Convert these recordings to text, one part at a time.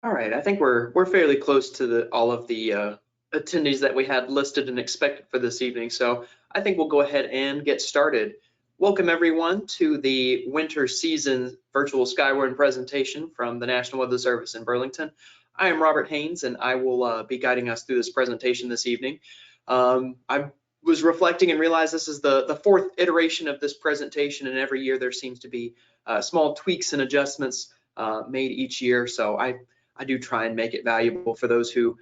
All right, I think we're fairly close to all of the attendees that we had listed and expected for this evening. So I think we'll go ahead and get started. Welcome everyone to the winter season virtual Skywarn presentation from the National Weather Service in Burlington. I am Robert Haynes and I will be guiding us through this presentation this evening. I was reflecting and realized this is the fourth iteration of this presentation, and every year there seems to be small tweaks and adjustments made each year. So I do try and make it valuable for those who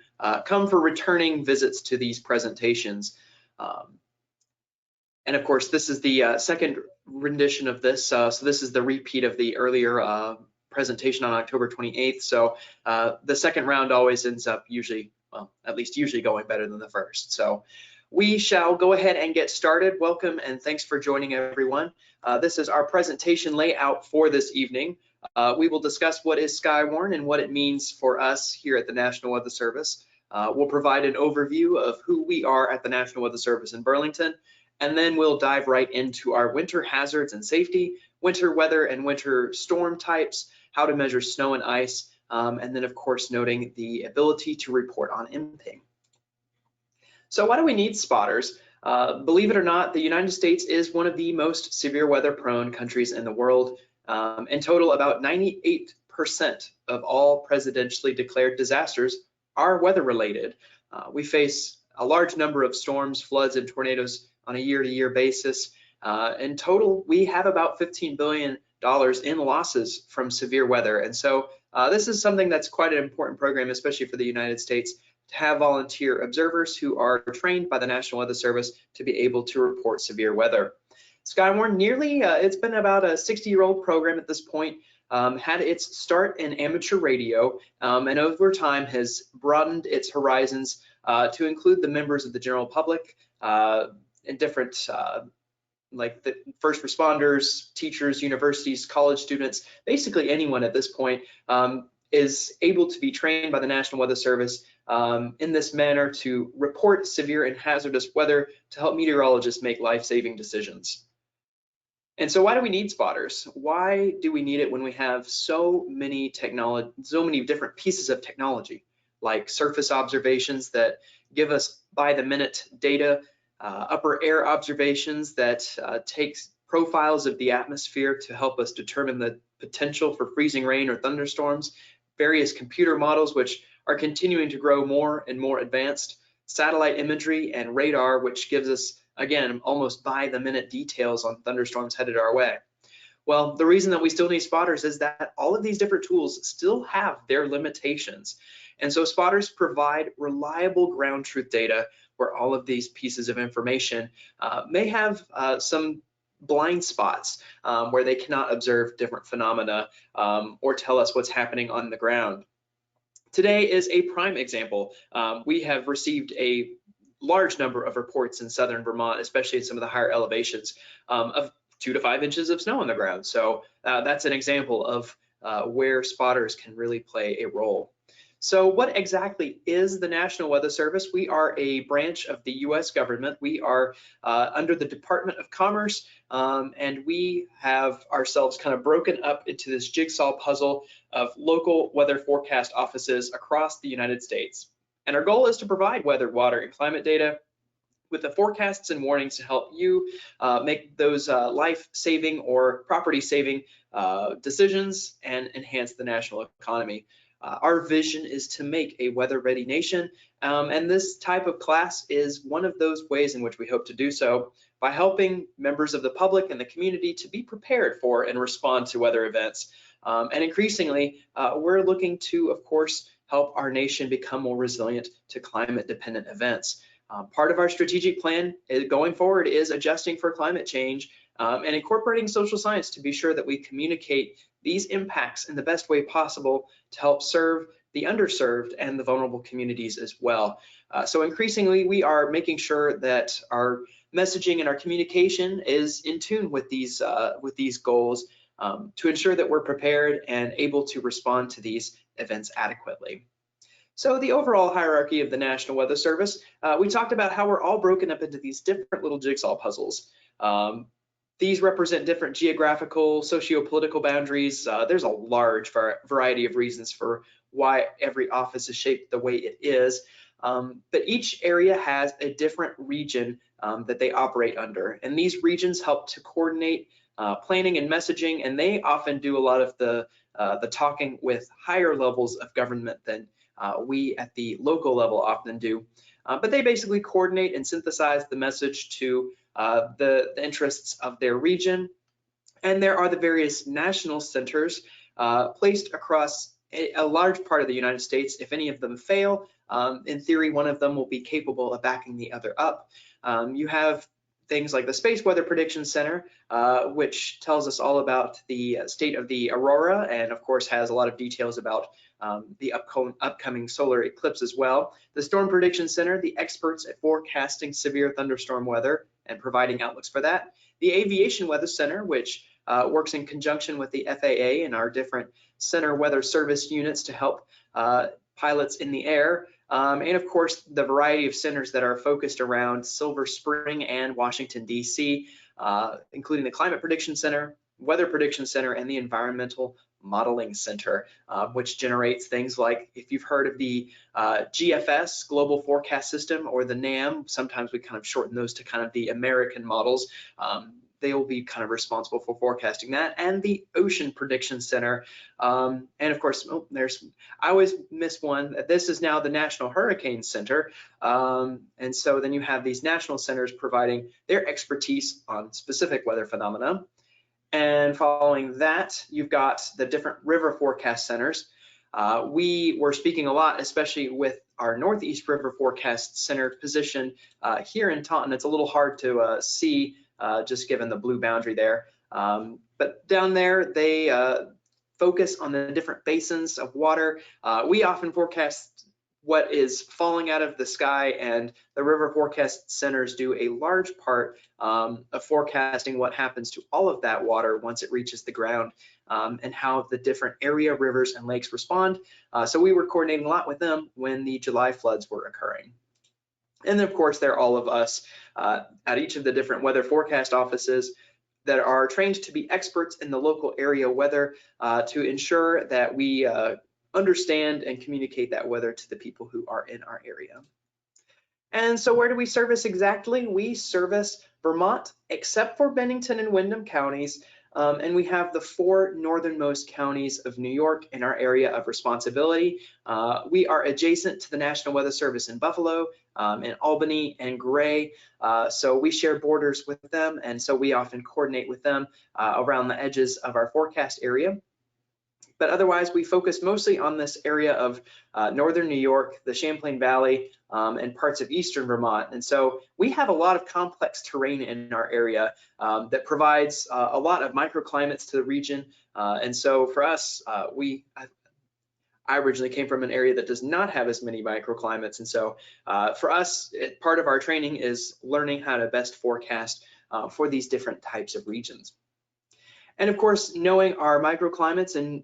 come for returning visits to these presentations. And of course, this is the second rendition of this. So this is the repeat of the earlier presentation on October 28th. So the second round always ends up usually, well, at least usually going better than the first. So we shall go ahead and get started. Welcome and thanks for joining everyone. This is our presentation layout for this evening. We will discuss what is Skywarn and what it means for us here at the National Weather Service. We'll provide an overview of who we are at the National Weather Service in Burlington, and then we'll dive right into our winter hazards and safety, winter weather and winter storm types, how to measure snow and ice, and then of course noting the ability to report on imping. So why do we need spotters? Believe it or not, the United States is one of the most severe weather prone countries in the world. In total, about 98% of all presidentially declared disasters are weather related. We face a large number of storms, floods, and tornadoes on a year-to-year basis. In total, we have about $15 billion in losses from severe weather. And so this is something that's quite an important program, especially for the United States, to have volunteer observers who are trained by the National Weather Service to be able to report severe weather. Skywarn it's been about a 60-year-old program at this point, had its start in amateur radio, and over time has broadened its horizons to include the members of the general public and different like the first responders, teachers, universities, college students, basically anyone at this point is able to be trained by the National Weather Service in this manner to report severe and hazardous weather to help meteorologists make life-saving decisions. And so why do we need spotters? Why do we need it when we have so many different pieces of technology, like surface observations that give us by the minute data, upper air observations that takes profiles of the atmosphere to help us determine the potential for freezing rain or thunderstorms, various computer models which are continuing to grow more and more advanced, satellite imagery and radar, which gives us, again, almost by the minute details on thunderstorms headed our way. Well, the reason that we still need spotters is that all of these different tools still have their limitations. And so spotters provide reliable ground truth data where all of these pieces of information may have some blind spots where they cannot observe different phenomena or tell us what's happening on the ground. Today is a prime example. We have received a large number of reports in southern Vermont, especially in some of the higher elevations, of 2 to 5 inches of snow on the ground. So that's an example of where spotters can really play a role. So what exactly is the National Weather Service? We are a branch of the US government. We are under the Department of Commerce, and we have ourselves kind of broken up into this jigsaw puzzle of local weather forecast offices across the United States. And our goal is to provide weather, water, and climate data with the forecasts and warnings to help you make those life-saving or property-saving decisions and enhance the national economy. Our vision is to make a weather-ready nation, and this type of class is one of those ways in which we hope to do so by helping members of the public and the community to be prepared for and respond to weather events. And increasingly, we're looking to, of course, help our nation become more resilient to climate-dependent events. Part of our strategic plan going forward is adjusting for climate change and incorporating social science to be sure that we communicate these impacts in the best way possible to help serve the underserved and the vulnerable communities as well. So increasingly, we are making sure that our messaging and our communication is in tune with these goals to ensure that we're prepared and able to respond to these events adequately. So the overall hierarchy of the National Weather Service, we talked about how we're all broken up into these different little jigsaw puzzles. These represent different geographical, socio-political boundaries. There's a large variety of reasons for why every office is shaped the way it is. But each area has a different region that they operate under, and these regions help to coordinate planning and messaging, and they often do a lot of the talking with higher levels of government than we at the local level often do. But they basically coordinate and synthesize the message to the interests of their region. And there are the various national centers placed across a large part of the United States. If any of them fail, in theory, one of them will be capable of backing the other up. You have things like the Space Weather Prediction Center, which tells us all about the state of the aurora, and of course has a lot of details about the upcoming solar eclipse as well. The Storm Prediction Center, the experts at forecasting severe thunderstorm weather and providing outlooks for that. The Aviation Weather Center, which works in conjunction with the FAA and our different center weather service units to help pilots in the air. And of course, the variety of centers that are focused around Silver Spring and Washington, D.C., including the Climate Prediction Center, Weather Prediction Center, and the Environmental Modeling Center, which generates things like, if you've heard of the GFS, Global Forecast System, or the NAM, sometimes we kind of shorten those to kind of the American models. They will be kind of responsible for forecasting that, and the Ocean Prediction Center. And of course, I always miss one. This is now the National Hurricane Center. And so then you have these national centers providing their expertise on specific weather phenomena. And following that, you've got the different river forecast centers. We were speaking a lot, especially with our Northeast River Forecast Center position here in Taunton. It's a little hard to see just given the blue boundary there. But down there, they focus on the different basins of water. We often forecast what is falling out of the sky, and the river forecast centers do a large part of forecasting what happens to all of that water once it reaches the ground, and how the different area rivers and lakes respond. So we were coordinating a lot with them when the July floods were occurring. And then of course, there are all of us at each of the different weather forecast offices that are trained to be experts in the local area weather to ensure that we understand and communicate that weather to the people who are in our area. And so where do we service exactly? We service Vermont, except for Bennington and Windham counties, and we have the 4 northernmost counties of New York in our area of responsibility. We are adjacent to the National Weather Service in Buffalo, in Albany and Gray, so we share borders with them, and so we often coordinate with them around the edges of our forecast area. But otherwise, we focus mostly on this area of northern New York, the Champlain Valley, and parts of eastern Vermont. And so we have a lot of complex terrain in our area that provides a lot of microclimates to the region. And so for us, I originally came from an area that does not have as many microclimates. And so for us, part of our training is learning how to best forecast for these different types of regions. And of course, knowing our microclimates and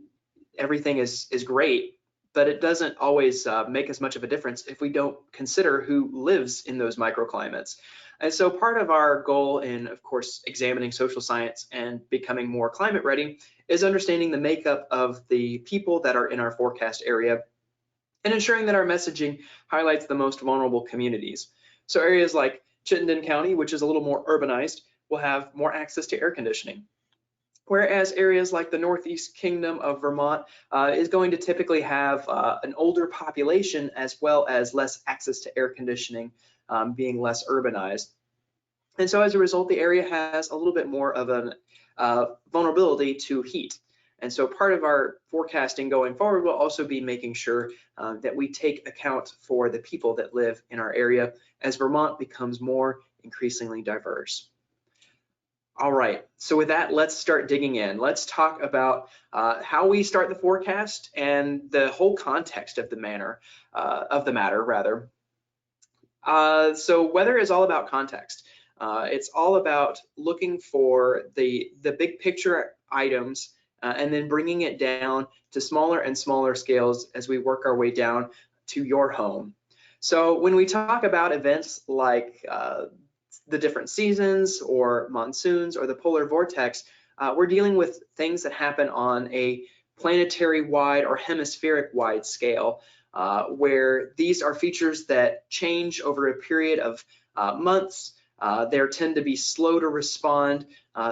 everything is great, but it doesn't always make as much of a difference if we don't consider who lives in those microclimates. And so part of our goal in, of course, examining social science and becoming more climate ready is understanding the makeup of the people that are in our forecast area and ensuring that our messaging highlights the most vulnerable communities. So areas like Chittenden County, which is a little more urbanized, will have more access to air conditioning. Whereas areas like the Northeast Kingdom of Vermont is going to typically have an older population as well as less access to air conditioning, being less urbanized. And so as a result, the area has a little bit more of an vulnerability to heat. And so part of our forecasting going forward will also be making sure that we take account for the people that live in our area as Vermont becomes more increasingly diverse. All right, so with that, let's start digging in. Let's talk about how we start the forecast and the whole context of the matter. So weather is all about context. It's all about looking for the big picture items and then bringing it down to smaller and smaller scales as we work our way down to your home. So when we talk about events like the different seasons or monsoons or the polar vortex, we're dealing with things that happen on a planetary-wide or hemispheric-wide scale, where these are features that change over a period of months. They tend to be slow to respond,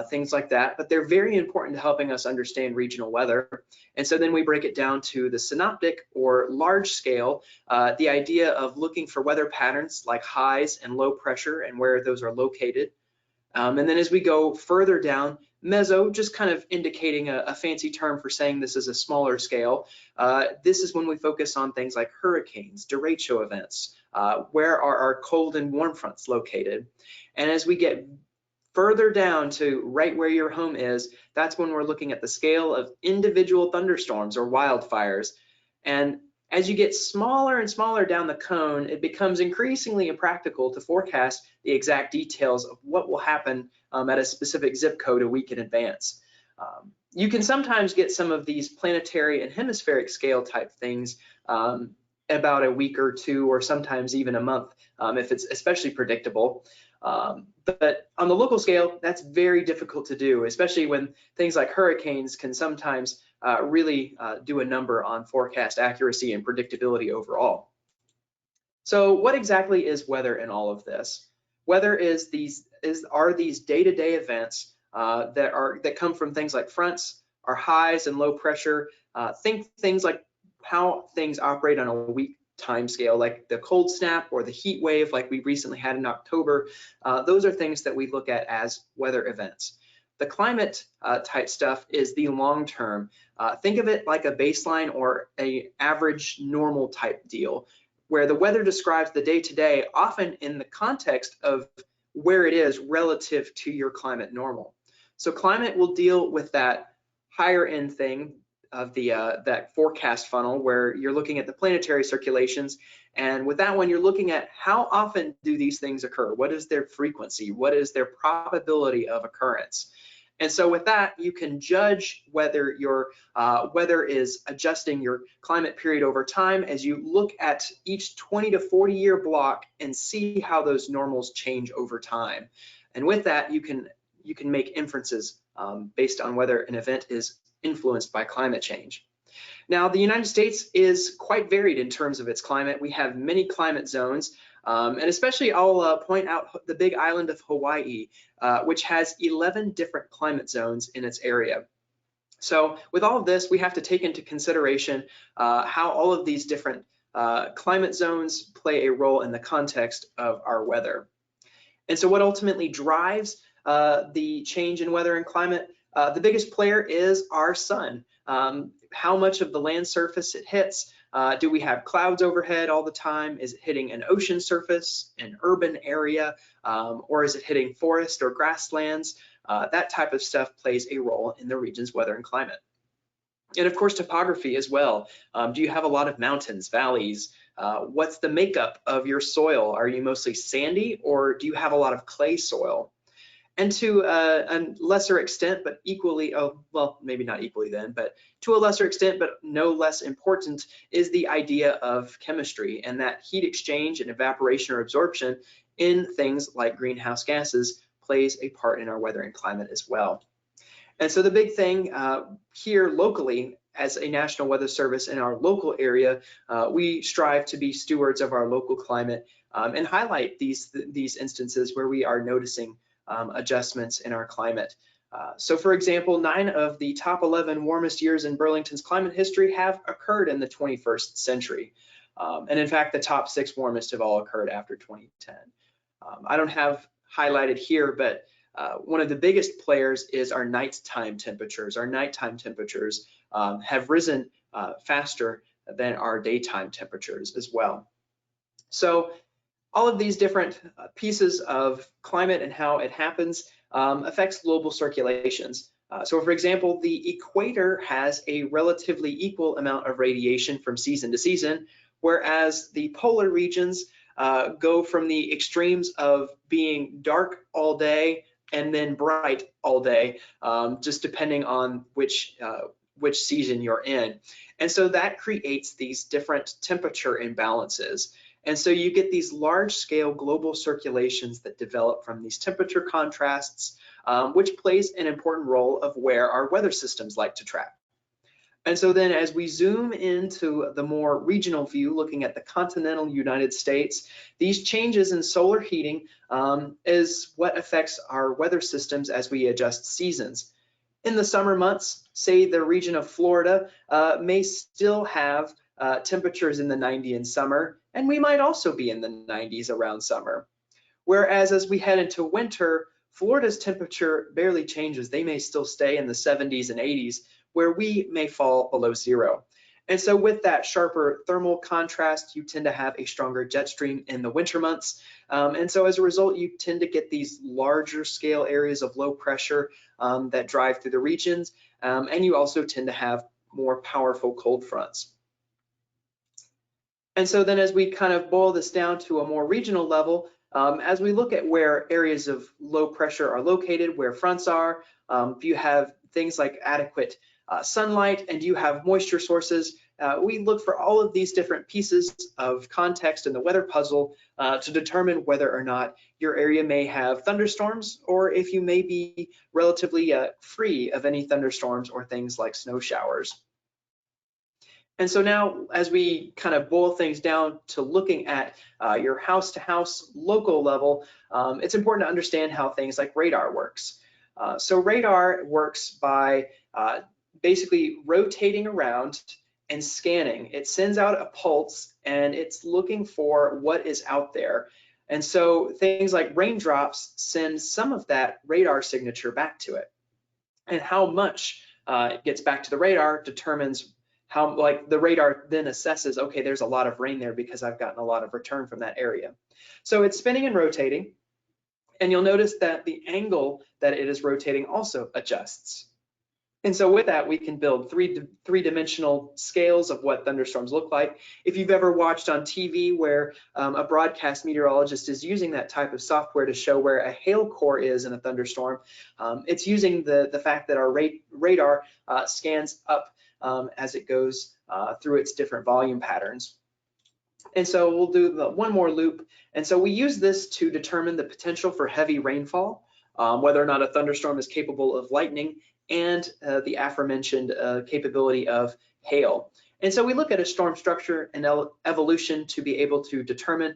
things like that, but they're very important to helping us understand regional weather. And so then we break it down to the synoptic or large scale, the idea of looking for weather patterns like highs and low pressure and where those are located. And then as we go further down, meso, just kind of indicating a fancy term for saying this is a smaller scale. This is when we focus on things like hurricanes, derecho events, where are our cold and warm fronts located. And as we get further down to right where your home is, that's when we're looking at the scale of individual thunderstorms or wildfires. And as you get smaller and smaller down the cone, it becomes increasingly impractical to forecast the exact details of what will happen at a specific zip code a week in advance. You can sometimes get some of these planetary and hemispheric scale type things about a week or two, or sometimes even a month, if it's especially predictable. But on the local scale, that's very difficult to do, especially when things like hurricanes can sometimes really do a number on forecast accuracy and predictability overall. So what exactly is weather in all of this? Weather are these day-to-day events that come from things like fronts, our highs and low pressure. Think things like how things operate on a week time scale, like the cold snap or the heat wave like we recently had in October. Those are things that we look at as weather events. The climate type stuff is the long term. Think of it like a baseline or a average normal type deal, where the weather describes the day-to-day, often in the context of where it is relative to your climate normal. So climate will deal with that higher end thing of the that forecast funnel, where you're looking at the planetary circulations, and with that one you're looking at how often do these things occur, what is their frequency, what is their probability of occurrence. And so with that, you can judge whether your weather is adjusting your climate period over time as you look at each 20 to 40 year block and see how those normals change over time. And with that, you can make inferences based on whether an event is influenced by climate change. Now, the United States is quite varied in terms of its climate. We have many climate zones, and especially I'll point out the big island of Hawaii, which has 11 different climate zones in its area. So with all of this, we have to take into consideration how all of these different climate zones play a role in the context of our weather. And so what ultimately drives the change in weather and climate? The biggest player is our sun. How much of the land surface it hits. Do we have clouds overhead all the time? Is it hitting an ocean surface, an urban area, or is it hitting forest or grasslands? That type of stuff plays a role in the region's weather and climate. And of course, topography as well. Do you have a lot of mountains, valleys? What's the makeup of your soil? Are you mostly sandy, or do you have a lot of clay soil? And to a lesser extent, but equally, well, maybe not equally then, but to a lesser extent, but no less important, is the idea of chemistry, and that heat exchange and evaporation or absorption in things like greenhouse gases plays a part in our weather and climate as well. And so the big thing here locally, as a National Weather Service in our local area, we strive to be stewards of our local climate and highlight these instances where we are noticing adjustments in our climate. So for example, 9 of the top 11 warmest years in Burlington's climate history have occurred in the 21st century. And in fact, the top 6 warmest have all occurred after 2010. I don't have highlighted here, but one of the biggest players is our nighttime temperatures. Our nighttime temperatures have risen faster than our daytime temperatures as well. So all of these different pieces of climate and how it happens affects global circulations. So for example, the equator has a relatively equal amount of radiation from season to season, whereas the polar regions go from the extremes of being dark all day and then bright all day, just depending on which season you're in. And so that creates these different temperature imbalances. And so you get these large-scale global circulations that develop from these temperature contrasts, which plays an important role of where our weather systems like to track. And so then as we zoom into the more regional view, looking at the continental United States, these changes in solar heating is what affects our weather systems as we adjust seasons. In the summer months, say the region of Florida may still have temperatures in the 90s in summer, and we might also be in the 90s around summer. Whereas as we head into winter, Florida's temperature barely changes. They may still stay in the 70s and 80s, where we may fall below zero. And so with that sharper thermal contrast, you tend to have a stronger jet stream in the winter months. And so as a result, you tend to get these larger scale areas of low pressure that drive through the regions. And you also tend to have more powerful cold fronts. And so then as we kind of boil this down to a more regional level, as we look at where areas of low pressure are located, where fronts are, if you have things like adequate sunlight and you have moisture sources, we look for all of these different pieces of context in the weather puzzle to determine whether or not your area may have thunderstorms or if you may be relatively free of any thunderstorms or things like snow showers. And so now as we kind of boil things down to looking at your house-to-house local level, it's important to understand how things like radar works. So radar works by basically rotating around and scanning. It sends out a pulse and it's looking for what is out there. And so things like raindrops send some of that radar signature back to it. And how much it gets back to the radar determines how, like, the radar then assesses, okay, there's a lot of rain there because I've gotten a lot of return from that area. So it's spinning and rotating, and you'll notice that the angle that it is rotating also adjusts. And so with that, we can build three-dimensional scales of what thunderstorms look like. If you've ever watched on TV where a broadcast meteorologist is using that type of software to show where a hail core is in a thunderstorm, it's using the fact that our radar scans up as it goes through its different volume patterns. And so we'll do one more loop. And so we use this to determine the potential for heavy rainfall, whether or not a thunderstorm is capable of lightning, and the aforementioned capability of hail. And so we look at a storm structure and evolution to be able to determine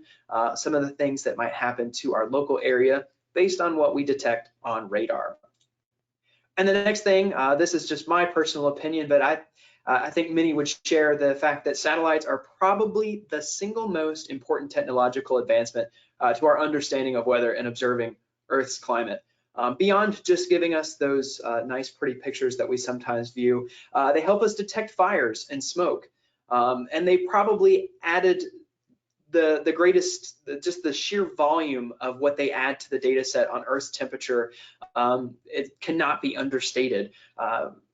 some of the things that might happen to our local area based on what we detect on radar. And the next thing, this is just my personal opinion, but I think many would share the fact that satellites are probably the single most important technological advancement to our understanding of weather and observing Earth's climate. Beyond just giving us those nice, pretty pictures that we sometimes view, they help us detect fires and smoke. And they probably added the greatest, just the sheer volume of what they add to the data set on Earth's temperature, it cannot be understated.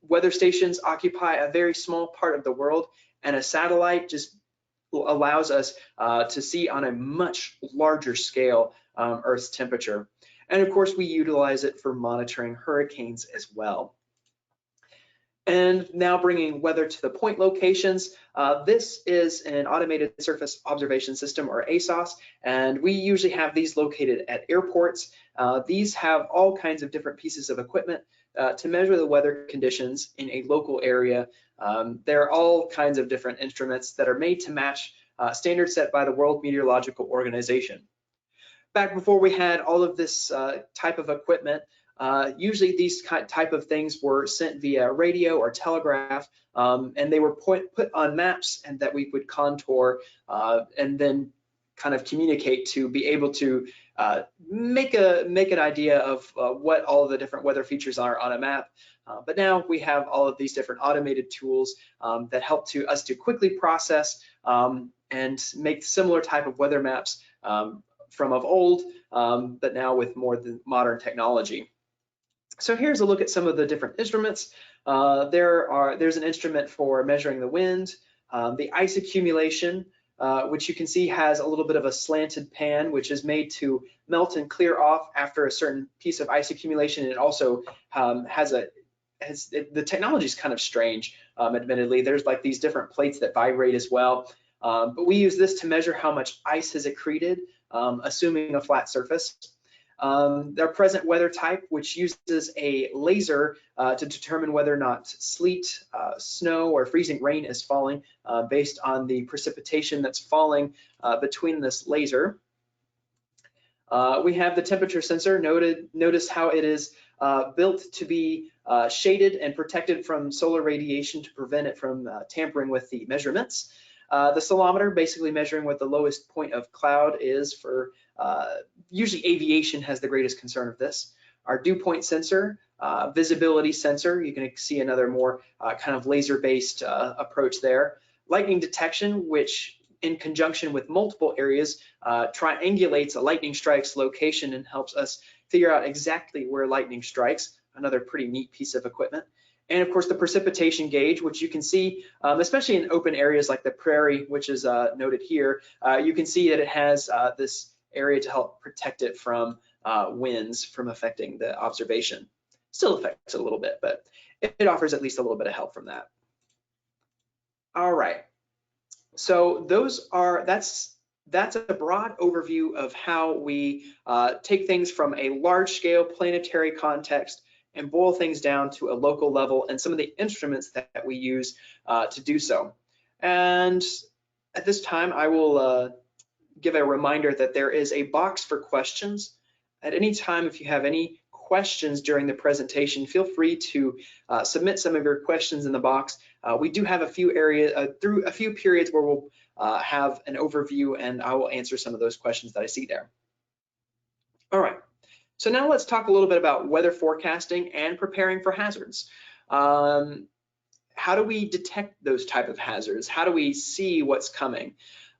Weather stations occupy a very small part of the world, and a satellite just allows us to see on a much larger scale Earth's temperature. And of course, we utilize it for monitoring hurricanes as well. And now bringing weather to the point locations, this is an automated surface observation system, or ASOS, and we usually have these located at airports. These have all kinds of different pieces of equipment to measure the weather conditions in a local area. There are all kinds of different instruments that are made to match standards set by the World Meteorological Organization. Back before we had all of this type of equipment, usually these type of things were sent via radio or telegraph, and they were put on maps and that we would contour and then kind of communicate to be able to make an idea of what all of the different weather features are on a map. But now we have all of these different automated tools that help us to quickly process and make similar type of weather maps from of old, but now with more modern technology. So here's a look at some of the different instruments. There's an instrument for measuring the wind, the ice accumulation, which you can see has a little bit of a slanted pan, which is made to melt and clear off after a certain piece of ice accumulation. It also the technology is kind of strange, admittedly. There's like these different plates that vibrate as well. But we use this to measure how much ice has accreted, assuming a flat surface. Their present weather type, which uses a laser to determine whether or not sleet, snow, or freezing rain is falling based on the precipitation that's falling between this laser. We have the temperature sensor. Notice how it is built to be shaded and protected from solar radiation to prevent it from tampering with the measurements. The ceilometer, basically measuring what the lowest point of cloud is for, usually aviation has the greatest concern of this. Our dew point sensor, visibility sensor, you can see another more kind of laser-based approach there. Lightning detection, which in conjunction with multiple areas triangulates a lightning strike's location and helps us figure out exactly where lightning strikes, another pretty neat piece of equipment. And of course, the precipitation gauge, which you can see, especially in open areas like the prairie, which is noted here, you can see that it has this area to help protect it from winds from affecting the observation. Still affects it a little bit, but it offers at least a little bit of help from that. All right, so that's a broad overview of how we take things from a large scale planetary context and boil things down to a local level and some of the instruments that we use to do so. And at this time, I will give a reminder that there is a box for questions. At any time, if you have any questions during the presentation, feel free to submit some of your questions in the box. We do have a few areas, through a few periods where we'll have an overview, and I will answer some of those questions that I see there. All right. So now let's talk a little bit about weather forecasting and preparing for hazards. How do we detect those type of hazards? How do we see what's coming?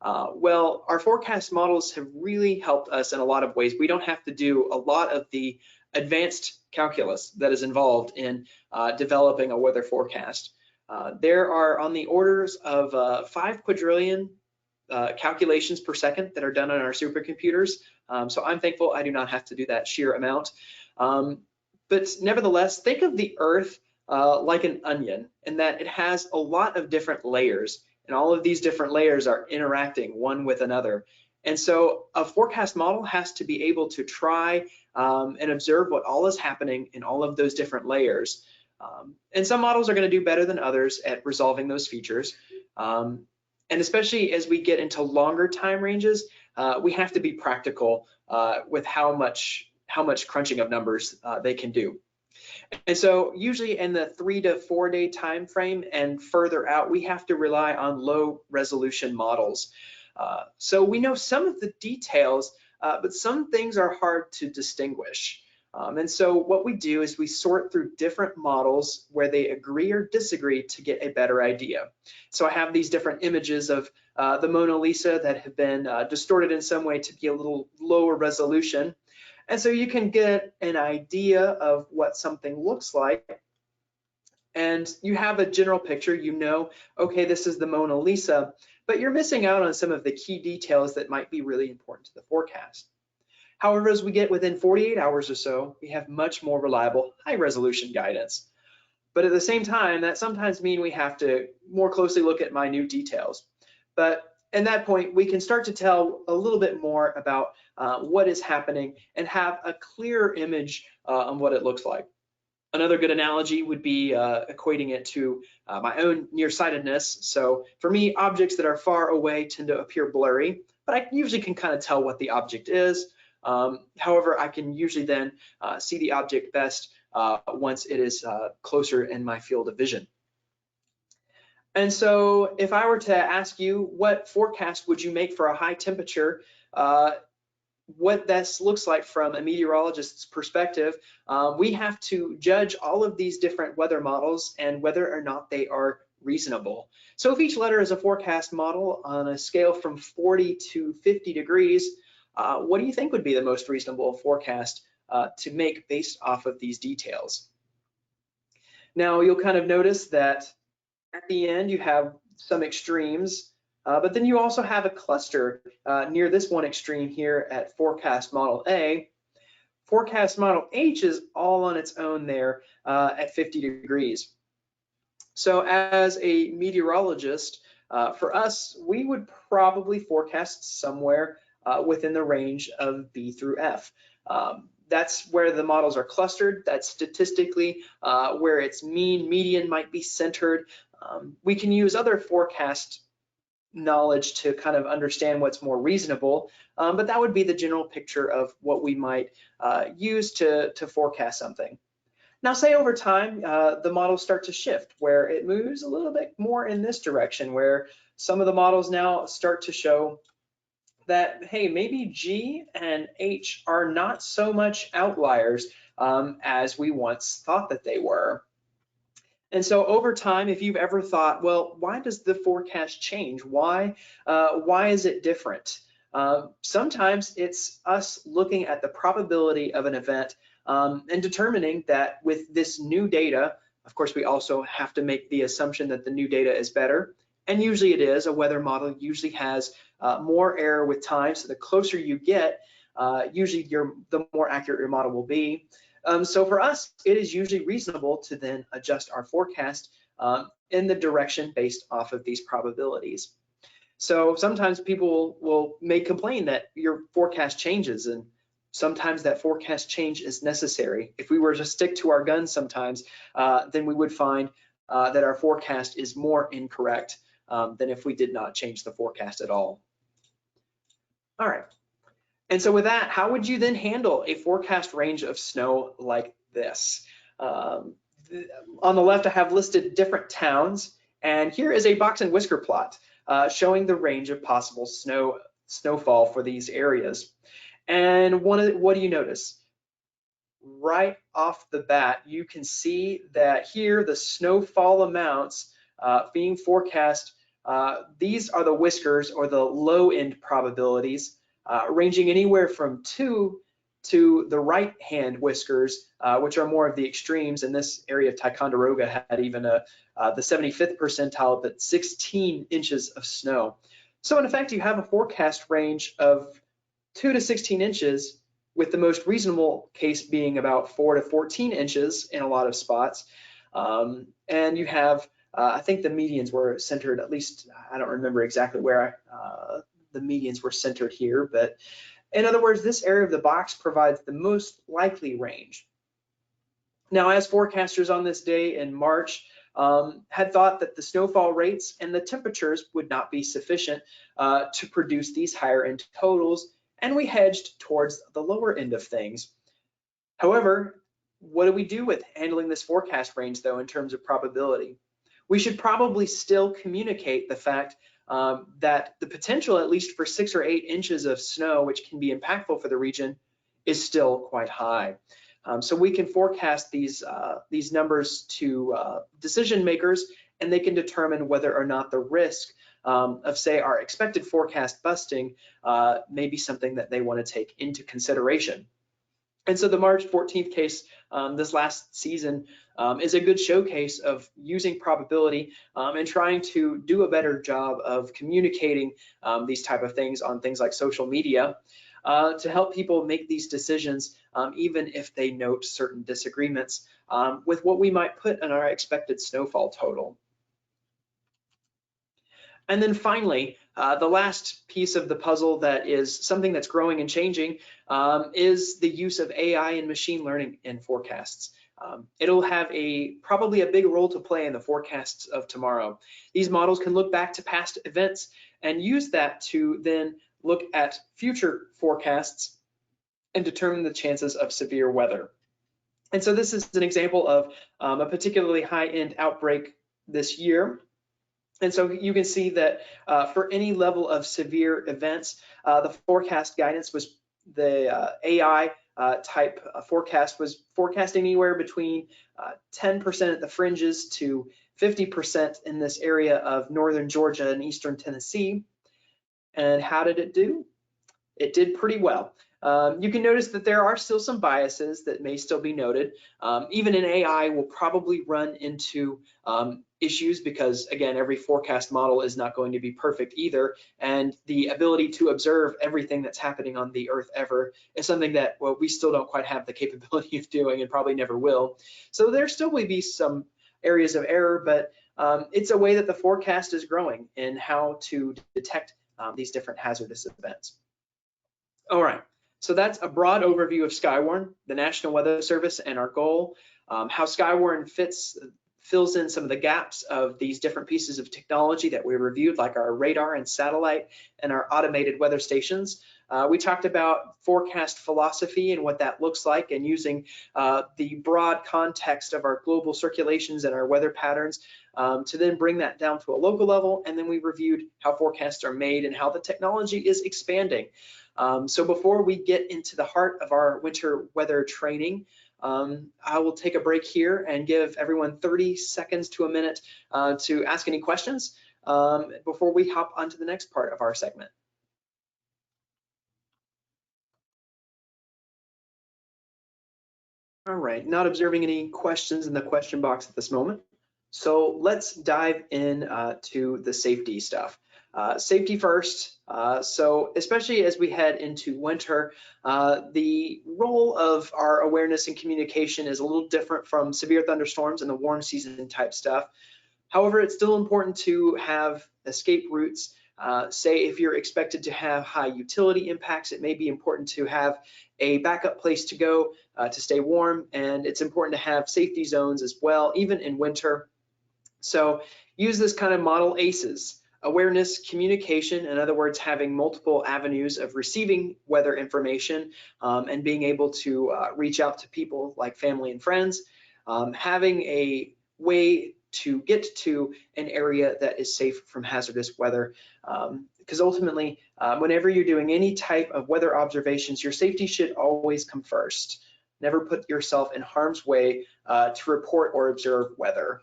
Well, our forecast models have really helped us in a lot of ways. We don't have to do a lot of the advanced calculus that is involved in developing a weather forecast. There are on the orders of 5 quadrillion calculations per second that are done on our supercomputers. So I'm thankful I do not have to do that sheer amount. But nevertheless, think of the Earth like an onion, in that it has a lot of different layers, and all of these different layers are interacting one with another. And so a forecast model has to be able to try and observe what all is happening in all of those different layers. And some models are going to do better than others at resolving those features. And especially as we get into longer time ranges, we have to be practical with how much crunching of numbers they can do. And so usually in the 3 to 4 day time frame and further out, we have to rely on low resolution models. So we know some of the details, but some things are hard to distinguish. And so what we do is we sort through different models where they agree or disagree to get a better idea. So I have these different images of the Mona Lisa that have been distorted in some way to be a little lower resolution. And so you can get an idea of what something looks like. And you have a general picture, you know, okay, this is the Mona Lisa, but you're missing out on some of the key details that might be really important to the forecast. However, as we get within 48 hours or so, we have much more reliable, high-resolution guidance. But at the same time, that sometimes means we have to more closely look at minute details. But at that point, we can start to tell a little bit more about what is happening and have a clearer image on what it looks like. Another good analogy would be equating it to my own nearsightedness. So for me, objects that are far away tend to appear blurry, but I usually can kind of tell what the object is. However, I can usually then see the object best once it is closer in my field of vision. And so if I were to ask you what forecast would you make for a high temperature, what this looks like from a meteorologist's perspective, we have to judge all of these different weather models and whether or not they are reasonable. So if each letter is a forecast model on a scale from 40 to 50 degrees, what do you think would be the most reasonable forecast to make based off of these details? Now, you'll kind of notice that at the end you have some extremes, but then you also have a cluster near this one extreme here at forecast model A. Forecast model H is all on its own there at 50 degrees. So as a meteorologist, for us, we would probably forecast somewhere within the range of B through F. That's where the models are clustered. That's statistically where its mean, median might be centered. We can use other forecast knowledge to kind of understand what's more reasonable, but that would be the general picture of what we might use to forecast something. Now, say over time, the models start to shift, where it moves a little bit more in this direction, where some of the models now start to show that, hey, maybe G and H are not so much outliers as we once thought that they were. And so over time, if you've ever thought, well, why does the forecast change? Why is it different? Sometimes it's us looking at the probability of an event and determining that with this new data, of course, we also have to make the assumption that the new data is better. And usually it is. A weather model usually has more error with time. So the closer you get, usually the more accurate your model will be. So for us, it is usually reasonable to then adjust our forecast in the direction based off of these probabilities. So sometimes people may complain that your forecast changes, and sometimes that forecast change is necessary. If we were to stick to our guns sometimes, then we would find that our forecast is more incorrect than if we did not change the forecast at all. All right. And so with that, how would you then handle a forecast range of snow like this? On the left, I have listed different towns, and here is a box and whisker plot showing the range of possible snowfall for these areas. And what do you notice? Right off the bat, you can see that here the snowfall amounts being forecast, these are the whiskers or the low end probabilities, ranging anywhere from 2 to the right-hand whiskers, which are more of the extremes. In this area, Ticonderoga had even the 75th percentile, but 16 inches of snow. So in effect, you have a forecast range of 2 to 16 inches, with the most reasonable case being about 4 to 14 inches in a lot of spots. And you have, I think the medians were centered, at least, I don't remember exactly where the medians were centered here, but in other words, this area of the box provides the most likely range. Now, as forecasters on this day in March had thought that the snowfall rates and the temperatures would not be sufficient to produce these higher end totals, and we hedged towards the lower end of things. However, what do we do with handling this forecast range, though, in terms of probability? We should probably still communicate the fact that the potential, at least for 6 or 8 inches of snow, which can be impactful for the region, is still quite high. So we can forecast these numbers to decision makers, and they can determine whether or not the risk of, say, our expected forecast busting may be something that they want to take into consideration. And so the March 14th case this last season is a good showcase of using probability and trying to do a better job of communicating these type of things on things like social media to help people make these decisions, even if they note certain disagreements with what we might put in our expected snowfall total. And then finally, the last piece of the puzzle that is something that's growing and changing is the use of AI and machine learning in forecasts. It'll have probably a big role to play in the forecasts of tomorrow. These models can look back to past events and use that to then look at future forecasts and determine the chances of severe weather. And so this is an example of a particularly high-end outbreak this year. And so you can see that for any level of severe events, the forecast guidance was the AI type forecast was forecasting anywhere between 10% at the fringes to 50% in this area of northern Georgia and eastern Tennessee. And how did it do? It did pretty well. You can notice that there are still some biases that may still be noted. Even in AI, we'll probably run into issues because, again, every forecast model is not going to be perfect either. And the ability to observe everything that's happening on the Earth ever is something that, well, we still don't quite have the capability of doing and probably never will. So there still will be some areas of error, but it's a way that the forecast is growing in how to detect these different hazardous events. All right, so that's a broad overview of Skywarn, the National Weather Service, and our goal, how Skywarn fills in some of the gaps of these different pieces of technology that we reviewed, like our radar and satellite and our automated weather stations. We talked about forecast philosophy and what that looks like, and using the broad context of our global circulations and our weather patterns to then bring that down to a local level. And then we reviewed how forecasts are made and how the technology is expanding. So before we get into the heart of our winter weather training, I will take a break here and give everyone 30 seconds to a minute to ask any questions before we hop onto the next part of our segment. All right, not observing any questions in the question box at this moment. So let's dive in to the safety stuff. Safety first. So especially as we head into winter, the role of our awareness and communication is a little different from severe thunderstorms and the warm season type stuff. However, it's still important to have escape routes. Say if you're expected to have high utility impacts, it may be important to have a backup place to go to stay warm, and it's important to have safety zones as well, even in winter. So use this kind of model ACEs: awareness, communication, in other words, having multiple avenues of receiving weather information and being able to reach out to people like family and friends, having a way to get to an area that is safe from hazardous weather. Because ultimately, whenever you're doing any type of weather observations, your safety should always come first. Never put yourself in harm's way to report or observe weather.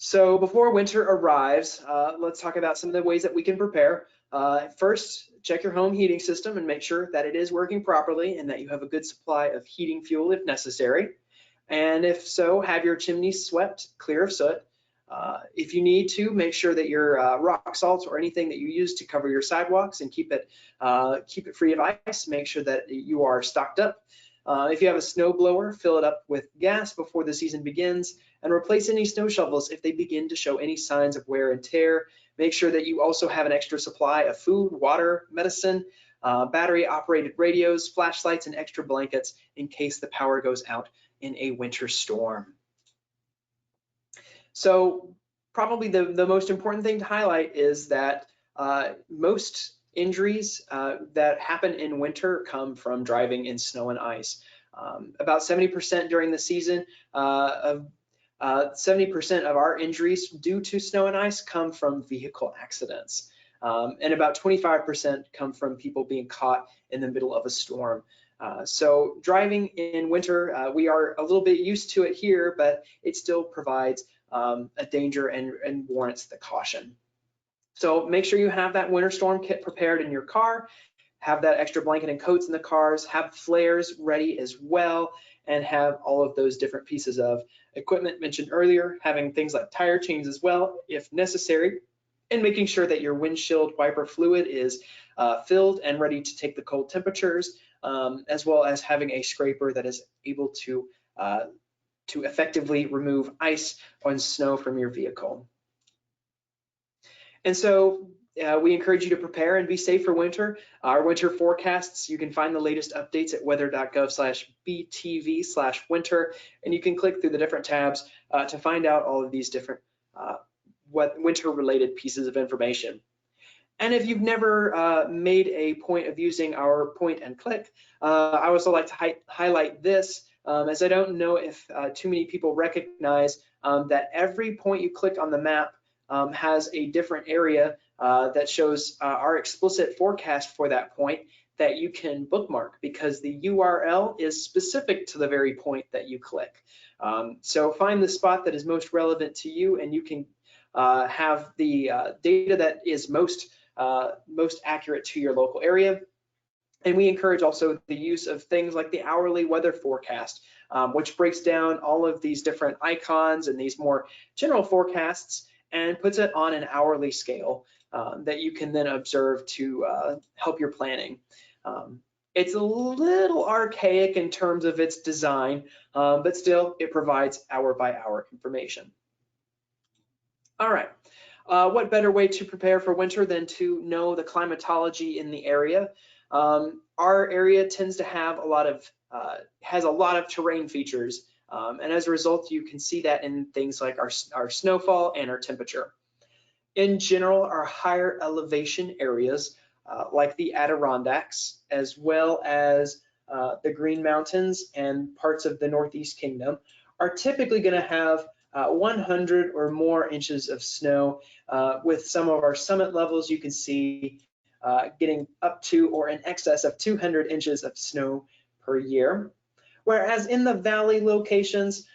So before winter arrives, let's talk about some of the ways that we can prepare. First, check your home heating system and make sure that it is working properly and that you have a good supply of heating fuel if necessary. And if so, have your chimney swept clear of soot. If you need to, make sure that your rock salt or anything that you use to cover your sidewalks and keep it free of ice, make sure that you are stocked up. If you have a snow blower, fill it up with gas before the season begins, and replace any snow shovels if they begin to show any signs of wear and tear. Make sure that you also have an extra supply of food, water, medicine, battery-operated radios, flashlights, and extra blankets in case the power goes out in a winter storm. So probably the most important thing to highlight is that most injuries that happen in winter come from driving in snow and ice. About 70% during the season, 70% of our injuries due to snow and ice come from vehicle accidents. And about 25% come from people being caught in the middle of a storm. So driving in winter, we are a little bit used to it here, but it still provides a danger and warrants the caution. So make sure you have that winter storm kit prepared in your car, have that extra blanket and coats in the cars, have flares ready as well, and have all of those different pieces of equipment mentioned earlier, having things like tire chains as well if necessary, and making sure that your windshield wiper fluid is filled and ready to take the cold temperatures, as well as having a scraper that is able to effectively remove ice and snow from your vehicle. And so we encourage you to prepare and be safe for winter. Our winter forecasts, you can find the latest updates at weather.gov/btv/winter, and you can click through the different tabs to find out all of these different winter-related pieces of information. And if you've never made a point of using our point and click, I also like to highlight this, as I don't know if too many people recognize that every point you click on the map has a different area that shows our explicit forecast for that point that you can bookmark, because the URL is specific to the very point that you click. So find the spot that is most relevant to you, and you can have the data that is most accurate to your local area. And we encourage also the use of things like the hourly weather forecast, which breaks down all of these different icons and these more general forecasts and puts it on an hourly scale that you can then observe to help your planning. It's a little archaic in terms of its design, but still it provides hour by hour information. All right. What better way to prepare for winter than to know the climatology in the area? Our area tends to have a lot of has a lot of terrain features, and as a result, you can see that in things like our snowfall and our temperature. In general, our higher elevation areas, like the Adirondacks, as well as the Green Mountains and parts of the Northeast Kingdom, are typically going to have 100 or more inches of snow, with some of our summit levels you can see getting up to or in excess of 200 inches of snow per year. Whereas in the valley locations,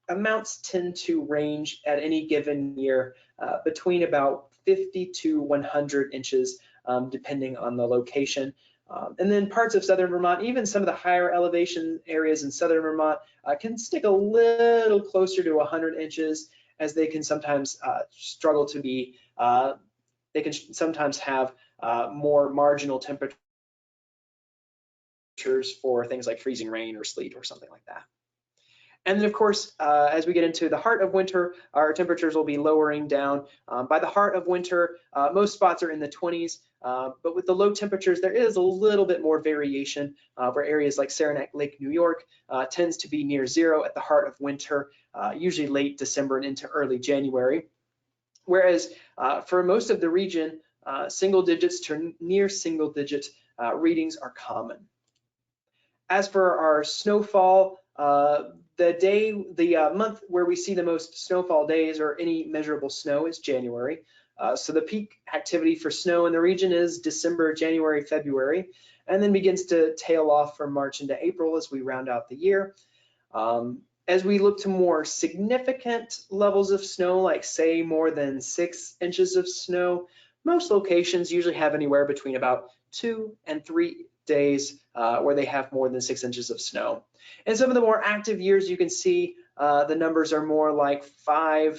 amounts tend to range at any given year between about 50 to 100 inches, depending on the location. And then parts of southern Vermont, even some of the higher elevation areas in southern Vermont, can stick a little closer to 100 inches, as they can sometimes struggle to be, they can sometimes have more marginal temperatures for things like freezing rain or sleet or something like that. And then, of course, as we get into the heart of winter, our temperatures will be lowering down. By the heart of winter, most spots are in the 20s, but with the low temperatures, there is a little bit more variation, where areas like Saranac Lake, New York, tends to be near zero at the heart of winter, usually late December and into early January. Whereas for most of the region, single digits to near single digit readings are common. As for our snowfall, the month where we see the most snowfall days or any measurable snow is January. So the peak activity for snow in the region is December, January, February, and then begins to tail off from March into April as we round out the year. As we look to more significant levels of snow, like say more than 6 inches of snow, most locations usually have anywhere between about 2 and 3 days where they have more than 6 inches of snow. In some of the more active years, you can see the numbers are more like 4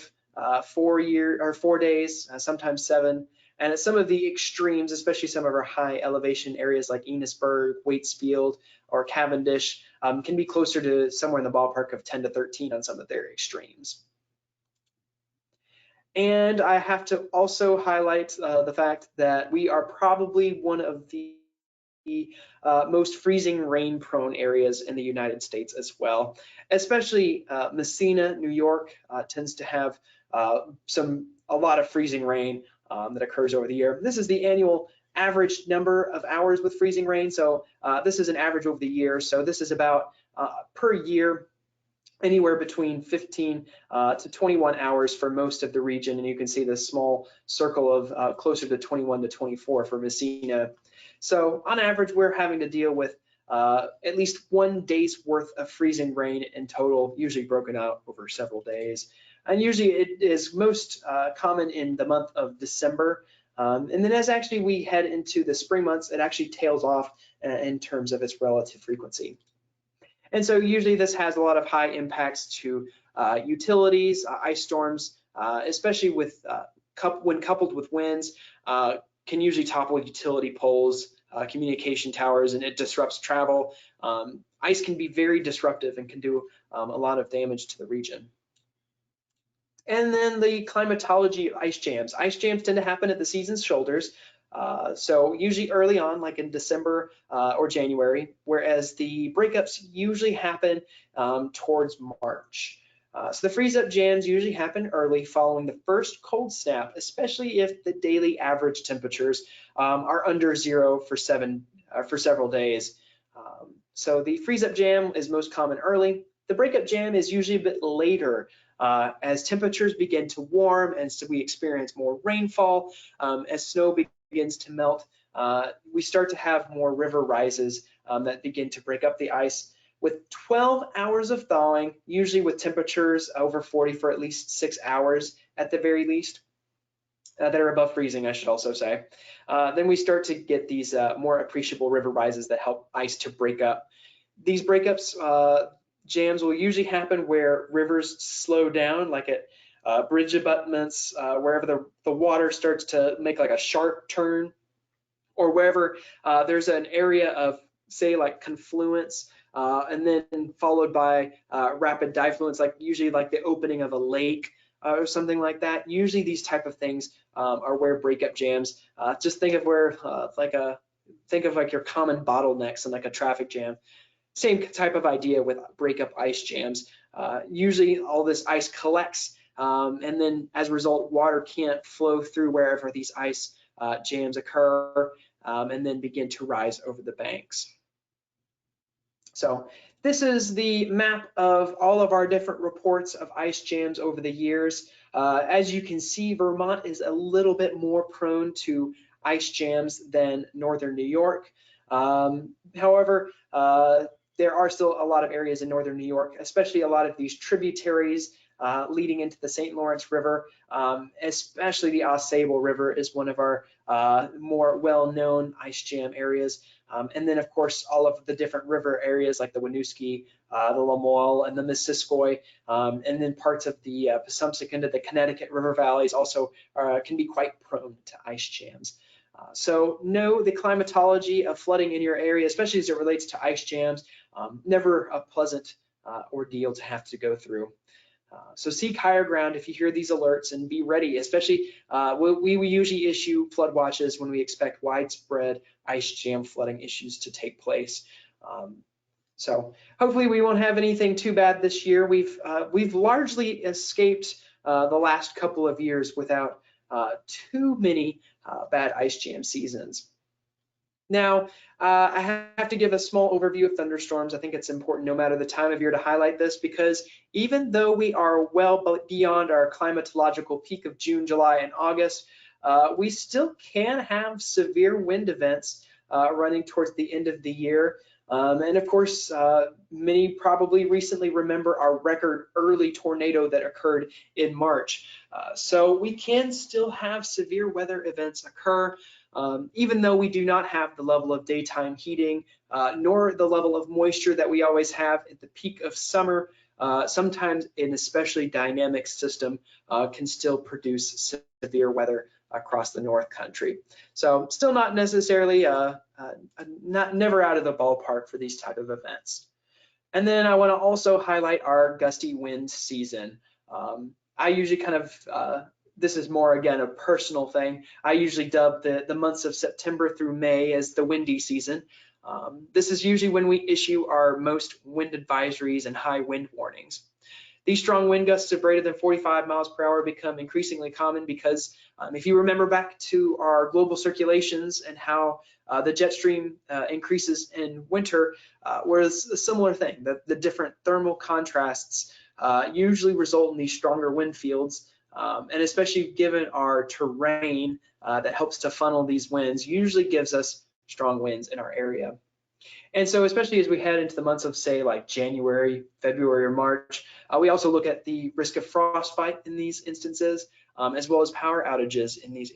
days, sometimes 7. And at some of the extremes, especially some of our high elevation areas like Enosburg, Waitsfield, or Cavendish, can be closer to somewhere in the ballpark of 10 to 13 on some of their extremes. And I have to also highlight the fact that we are probably one of the most freezing rain prone areas in the United States as well. Especially Messina, New York, tends to have a lot of freezing rain that occurs over the year. This is the annual average number of hours with freezing rain. So this is an average over the year. So this is about per year, anywhere between 15 to 21 hours for most of the region. And you can see this small circle of closer to 21 to 24 for Messina. So on average, we're having to deal with at least 1 day's worth of freezing rain in total, usually broken out over several days. And usually it is most common in the month of December. And then as actually we head into the spring months, it actually tails off in terms of its relative frequency. And so usually this has a lot of high impacts to utilities, ice storms, especially with when coupled with winds, can usually topple utility poles, communication towers, and it disrupts travel. Ice can be very disruptive and can do a lot of damage to the region. And then the climatology of ice jams. Ice jams tend to happen at the season's shoulders. So usually early on, like in December or January, whereas the breakups usually happen towards March. So the freeze-up jams usually happen early following the first cold snap, especially if the daily average temperatures are under zero for several days. So the freeze-up jam is most common early. The breakup jam is usually a bit later as temperatures begin to warm and so we experience more rainfall. As snow begins to melt, we start to have more river rises that begin to break up the ice. With 12 hours of thawing, usually with temperatures over 40 for at least 6 hours at the very least, that are above freezing, I should also say. Then we start to get these more appreciable river rises that help ice to break up. These breakups, jams will usually happen where rivers slow down, like at bridge abutments, wherever the water starts to make like a sharp turn, or wherever there's an area of, say, like confluence, and then followed by rapid diffluence, like usually like the opening of a lake or something like that. Usually these type of things are where breakup jams, just think of where like a think of like your common bottlenecks in like a traffic jam. Same type of idea with breakup ice jams. Usually all this ice collects, and then as a result, water can't flow through wherever these ice jams occur, and then begin to rise over the banks. So this is the map of all of our different reports of ice jams over the years. As you can see, Vermont is a little bit more prone to ice jams than Northern New York. However, there are still a lot of areas in Northern New York, especially a lot of these tributaries leading into the St. Lawrence River, especially the Ausable River is one of our more well-known ice jam areas. And then, of course, all of the different river areas like the Winooski, the Lamoille, and the Missisquoi, and then parts of the Passumpsic into the Connecticut River valleys also can be quite prone to ice jams. So know the climatology of flooding in your area, especially as it relates to ice jams. Never a pleasant ordeal to have to go through. So seek higher ground if you hear these alerts and be ready, especially we usually issue flood watches when we expect widespread ice jam flooding issues to take place. So hopefully we won't have anything too bad this year. We've largely escaped the last couple of years without too many bad ice jam seasons. Now, I have to give a small overview of thunderstorms. I think it's important no matter the time of year to highlight this, because even though we are well beyond our climatological peak of June, July, and August, we still can have severe wind events running towards the end of the year. And of course, many probably recently remember our record early tornado that occurred in March. So we can still have severe weather events occur. Even though we do not have the level of daytime heating, nor the level of moisture that we always have at the peak of summer, sometimes an especially dynamic system can still produce severe weather across the North Country. So still not necessarily, never out of the ballpark for these type of events. And then I want to also highlight our gusty wind season. I usually kind of, this is more, again, a personal thing. I usually dub the months of September through May as the windy season. This is usually when we issue our most wind advisories and high wind warnings. These strong wind gusts of greater than 45 miles per hour become increasingly common because if you remember back to our global circulations and how the jet stream increases in winter, was a similar thing. The different thermal contrasts usually result in these stronger wind fields. And especially given our terrain that helps to funnel these winds, usually gives us strong winds in our area. And so especially as we head into the months of, say, like January, February, or March, we also look at the risk of frostbite in these instances, as well as power outages in these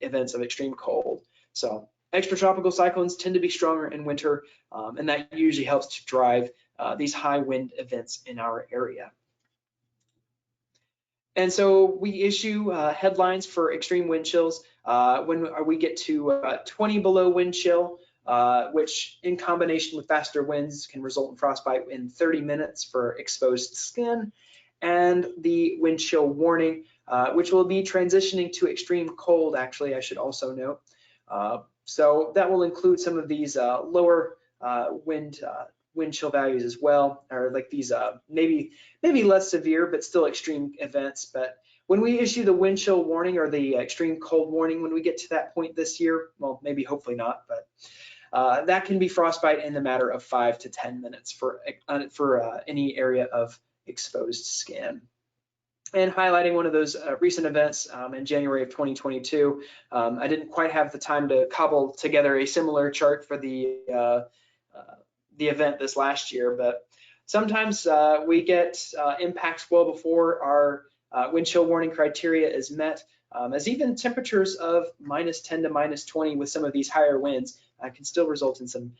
events of extreme cold. So extratropical cyclones tend to be stronger in winter, and that usually helps to drive these high wind events in our area. And so we issue headlines for extreme wind chills when we get to 20 below wind chill, which in combination with faster winds can result in frostbite in 30 minutes for exposed skin, and the wind chill warning, which will be transitioning to extreme cold, actually, I should also note. So that will include some of these lower wind chill values as well, or like these maybe less severe but still extreme events. But when we issue the wind chill warning or the extreme cold warning, when we get to that point this year, well, maybe hopefully not, but that can be frostbite in the matter of 5 to 10 minutes for any area of exposed skin. And highlighting one of those recent events in January of 2022, I didn't quite have the time to cobble together a similar chart for the event this last year, but sometimes we get impacts well before our wind chill warning criteria is met, as even temperatures of -10 to -20 with some of these higher winds can still result in some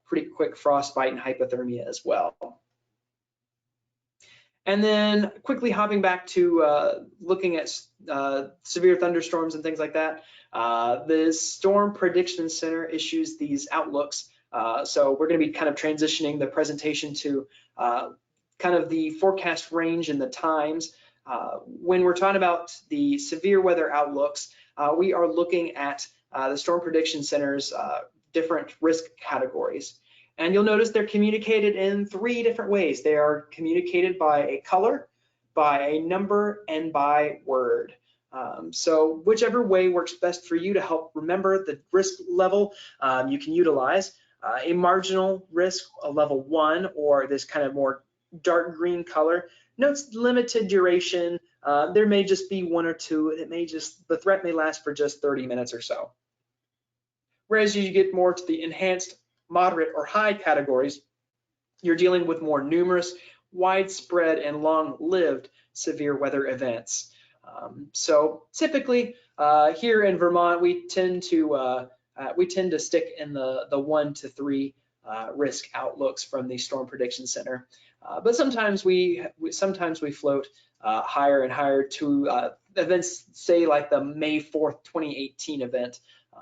pretty quick frostbite and hypothermia as well. And then quickly hopping back to looking at severe thunderstorms and things like that, the Storm Prediction Center issues these outlooks. So we're going to be kind of transitioning the presentation to kind of the forecast range and the times. When we're talking about the severe weather outlooks, we are looking at the Storm Prediction Center's different risk categories. And you'll notice they're communicated in 3 different ways. They are communicated by a color, by a number, and by word. So whichever way works best for you to help remember the risk level, you can utilize a marginal risk, a level 1, or this kind of more dark green color. Notes limited duration. There may just be 1 or 2. The threat may last for just 30 minutes or so. Whereas you get more to the enhanced, moderate, or high categories, you're dealing with more numerous, widespread, and long-lived severe weather events. So typically here in Vermont, we tend to stick in the 1 to 3 risk outlooks from the Storm Prediction Center. But sometimes we float higher and higher to events, say like the May 4th, 2018 event,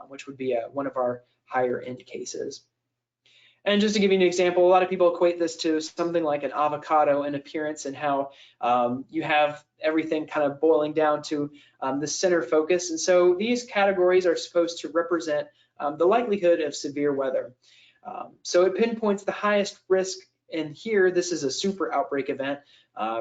which would be one of our higher end cases. And just to give you an example, a lot of people equate this to something like an avocado in appearance, and how you have everything kind of boiling down to the center focus. And so these categories are supposed to represent the likelihood of severe weather. So it pinpoints the highest risk. And here, this is a super outbreak event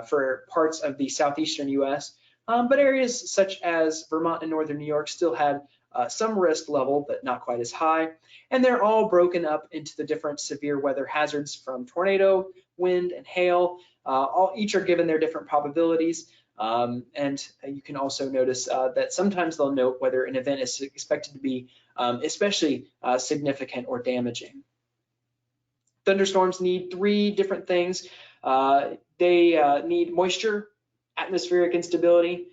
for parts of the southeastern US, but areas such as Vermont and northern New York still had some risk level, but not quite as high. And they're all broken up into the different severe weather hazards, from tornado, wind, and hail. Each are given their different probabilities. And you can also notice that sometimes they'll note whether an event is expected to be especially significant or damaging. Thunderstorms need 3 different things. They need moisture, atmospheric instability,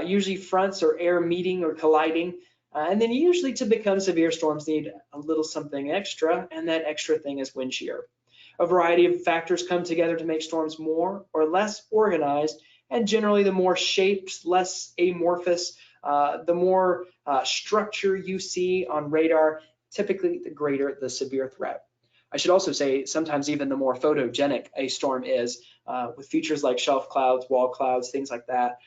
usually fronts or air meeting or colliding. And then usually to become severe storms need a little something extra, and that extra thing is wind shear. A variety of factors come together to make storms more or less organized, and generally the more shapes, less amorphous, the more structure you see on radar, typically the greater the severe threat. I should also say sometimes even the more photogenic a storm is, with features like shelf clouds, wall clouds, things like that,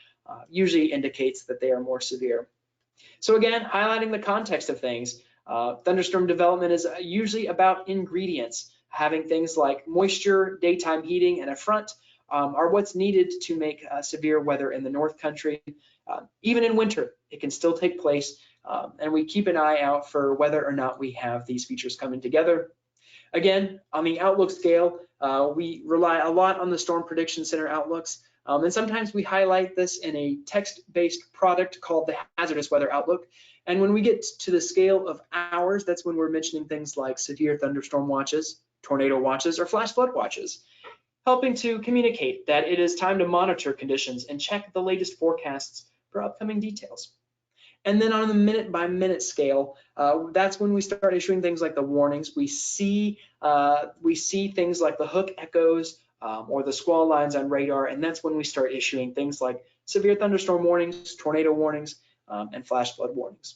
usually indicates that they are more severe. So again, highlighting the context of things, thunderstorm development is usually about ingredients. Having things like moisture, daytime heating, and a front are what's needed to make severe weather in the North Country. Even in winter, it can still take place, and we keep an eye out for whether or not we have these features coming together. Again, on the outlook scale, we rely a lot on the Storm Prediction Center outlooks. And sometimes we highlight this in a text-based product called the Hazardous Weather Outlook. And when we get to the scale of hours, that's when we're mentioning things like severe thunderstorm watches, tornado watches, or flash flood watches, helping to communicate that it is time to monitor conditions and check the latest forecasts for upcoming details. And then on the minute-by-minute scale, that's when we start issuing things like the warnings. We see things like the hook echoes, or the squall lines on radar, and that's when we start issuing things like severe thunderstorm warnings, tornado warnings, and flash flood warnings.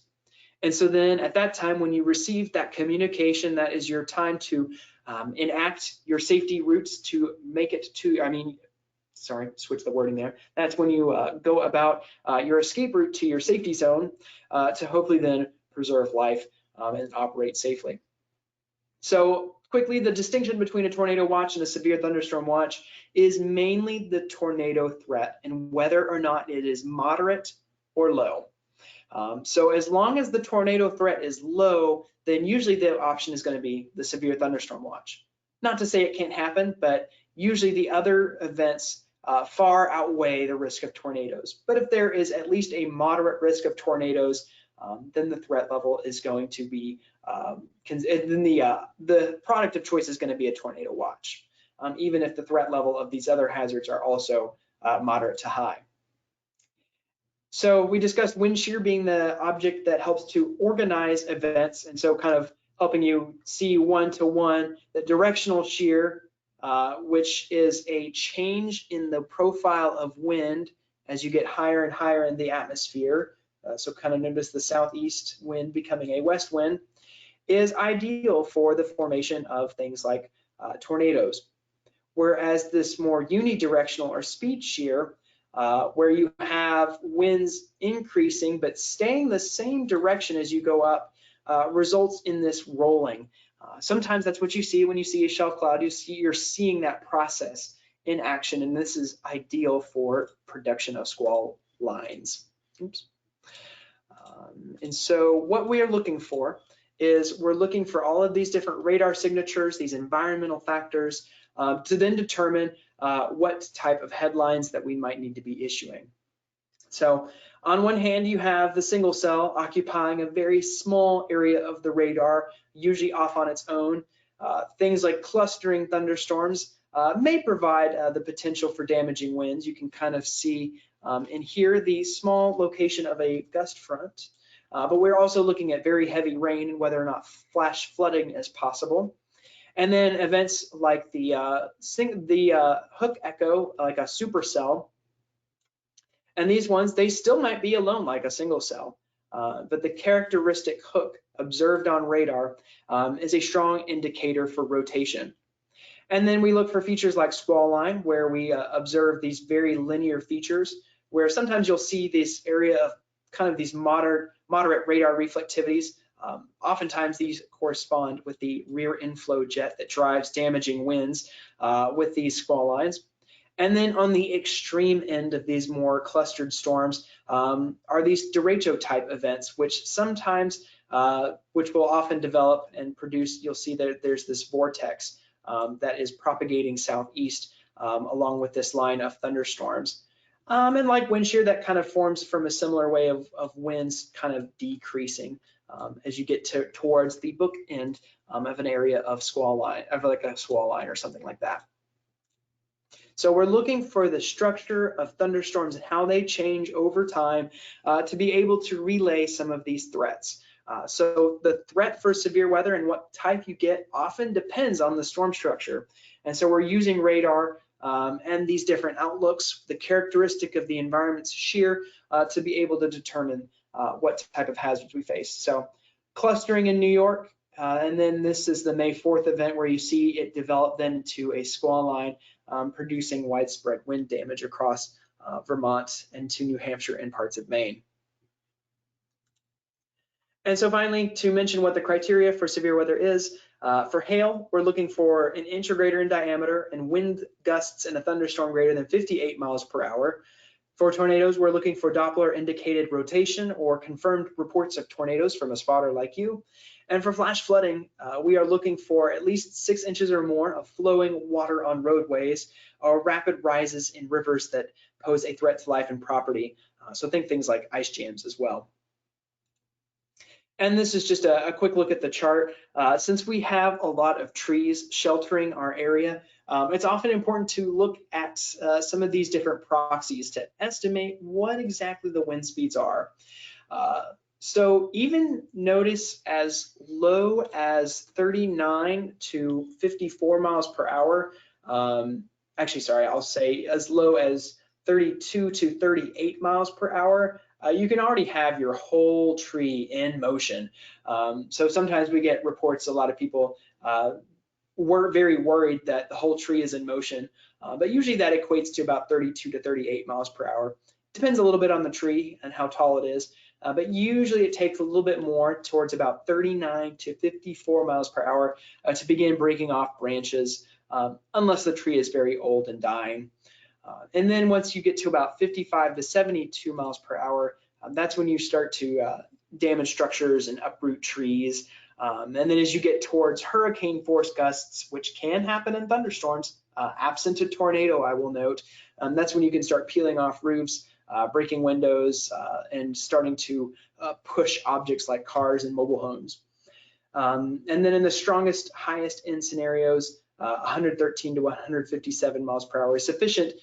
And so then at that time, when you receive that communication, that is your time to enact your safety routes to make it to, switch the wording there. That's when you go about your escape route to your safety zone to hopefully then preserve life and operate safely. So quickly, the distinction between a tornado watch and a severe thunderstorm watch is mainly the tornado threat and whether or not it is moderate or low. So as long as the tornado threat is low, then usually the option is going to be the severe thunderstorm watch. Not to say it can't happen, but usually the other events far outweigh the risk of tornadoes. But if there is at least a moderate risk of tornadoes, then the threat level is going to be, then the product of choice is going to be a tornado watch, even if the threat level of these other hazards are also moderate to high. So we discussed wind shear being the object that helps to organize events, and so kind of helping you see one-to-one the directional shear, which is a change in the profile of wind as you get higher and higher in the atmosphere. So kind of notice the southeast wind becoming a west wind is ideal for the formation of things like tornadoes. Whereas this more unidirectional or speed shear, where you have winds increasing but staying the same direction as you go up, results in this rolling. Sometimes that's what you see when you see a shelf cloud. You're seeing that process in action, and this is ideal for production of squall lines. Oops. And so what we are looking for is we're looking for all of these different radar signatures, these environmental factors, to then determine what type of headlines that we might need to be issuing. So on one hand, you have the single cell occupying a very small area of the radar, usually off on its own. Things like clustering thunderstorms may provide the potential for damaging winds. You can kind of see in here the small location of a gust front, but we're also looking at very heavy rain and whether or not flash flooding is possible. And then events like the hook echo, like a supercell. And these ones, they still might be alone like a single cell, but the characteristic hook observed on radar is a strong indicator for rotation. And then we look for features like squall line, where we observe these very linear features, where sometimes you'll see this area of kind of these moderate radar reflectivities. Oftentimes these correspond with the rear inflow jet that drives damaging winds with these squall lines. And then on the extreme end of these more clustered storms are these derecho type events, which sometimes, which will often develop and produce, you'll see that there's this vortex that is propagating southeast along with this line of thunderstorms. And like wind shear, that kind of forms from a similar way of winds kind of decreasing as you get towards the book end of an area of squall line, of like a squall line or something like that. So we're looking for the structure of thunderstorms and how they change over time to be able to relay some of these threats. So the threat for severe weather and what type you get often depends on the storm structure. And so we're using radar and these different outlooks, the characteristic of the environment's shear, to be able to determine what type of hazards we face. So clustering in New York, and then this is the May 4th event where you see it develop then to a squall line, producing widespread wind damage across Vermont and to New Hampshire and parts of Maine. And so finally, to mention what the criteria for severe weather is, for hail, we're looking for an inch or greater in diameter and wind gusts in a thunderstorm greater than 58 miles per hour. For tornadoes, we're looking for Doppler indicated rotation or confirmed reports of tornadoes from a spotter like you. And for flash flooding, we are looking for at least 6 inches or more of flowing water on roadways or rapid rises in rivers that pose a threat to life and property. So think things like ice jams as well. And this is just a quick look at the chart. Since we have a lot of trees sheltering our area, it's often important to look at some of these different proxies to estimate what exactly the wind speeds are. So even notice as low as 39 to 54 miles per hour. Actually, sorry, I'll say as low as 32 to 38 miles per hour. You can already have your whole tree in motion. So sometimes we get reports, a lot of people were very worried that the whole tree is in motion, but usually that equates to about 32 to 38 miles per hour. Depends a little bit on the tree and how tall it is, but usually it takes a little bit more, towards about 39 to 54 miles per hour to begin breaking off branches, unless the tree is very old and dying. And then once you get to about 55 to 72 miles per hour, that's when you start to damage structures and uproot trees. And then as you get towards hurricane force gusts, which can happen in thunderstorms, absent a tornado, I will note, that's when you can start peeling off roofs, breaking windows, and starting to push objects like cars and mobile homes. And then in the strongest, highest end scenarios, 113 to 157 miles per hour is sufficient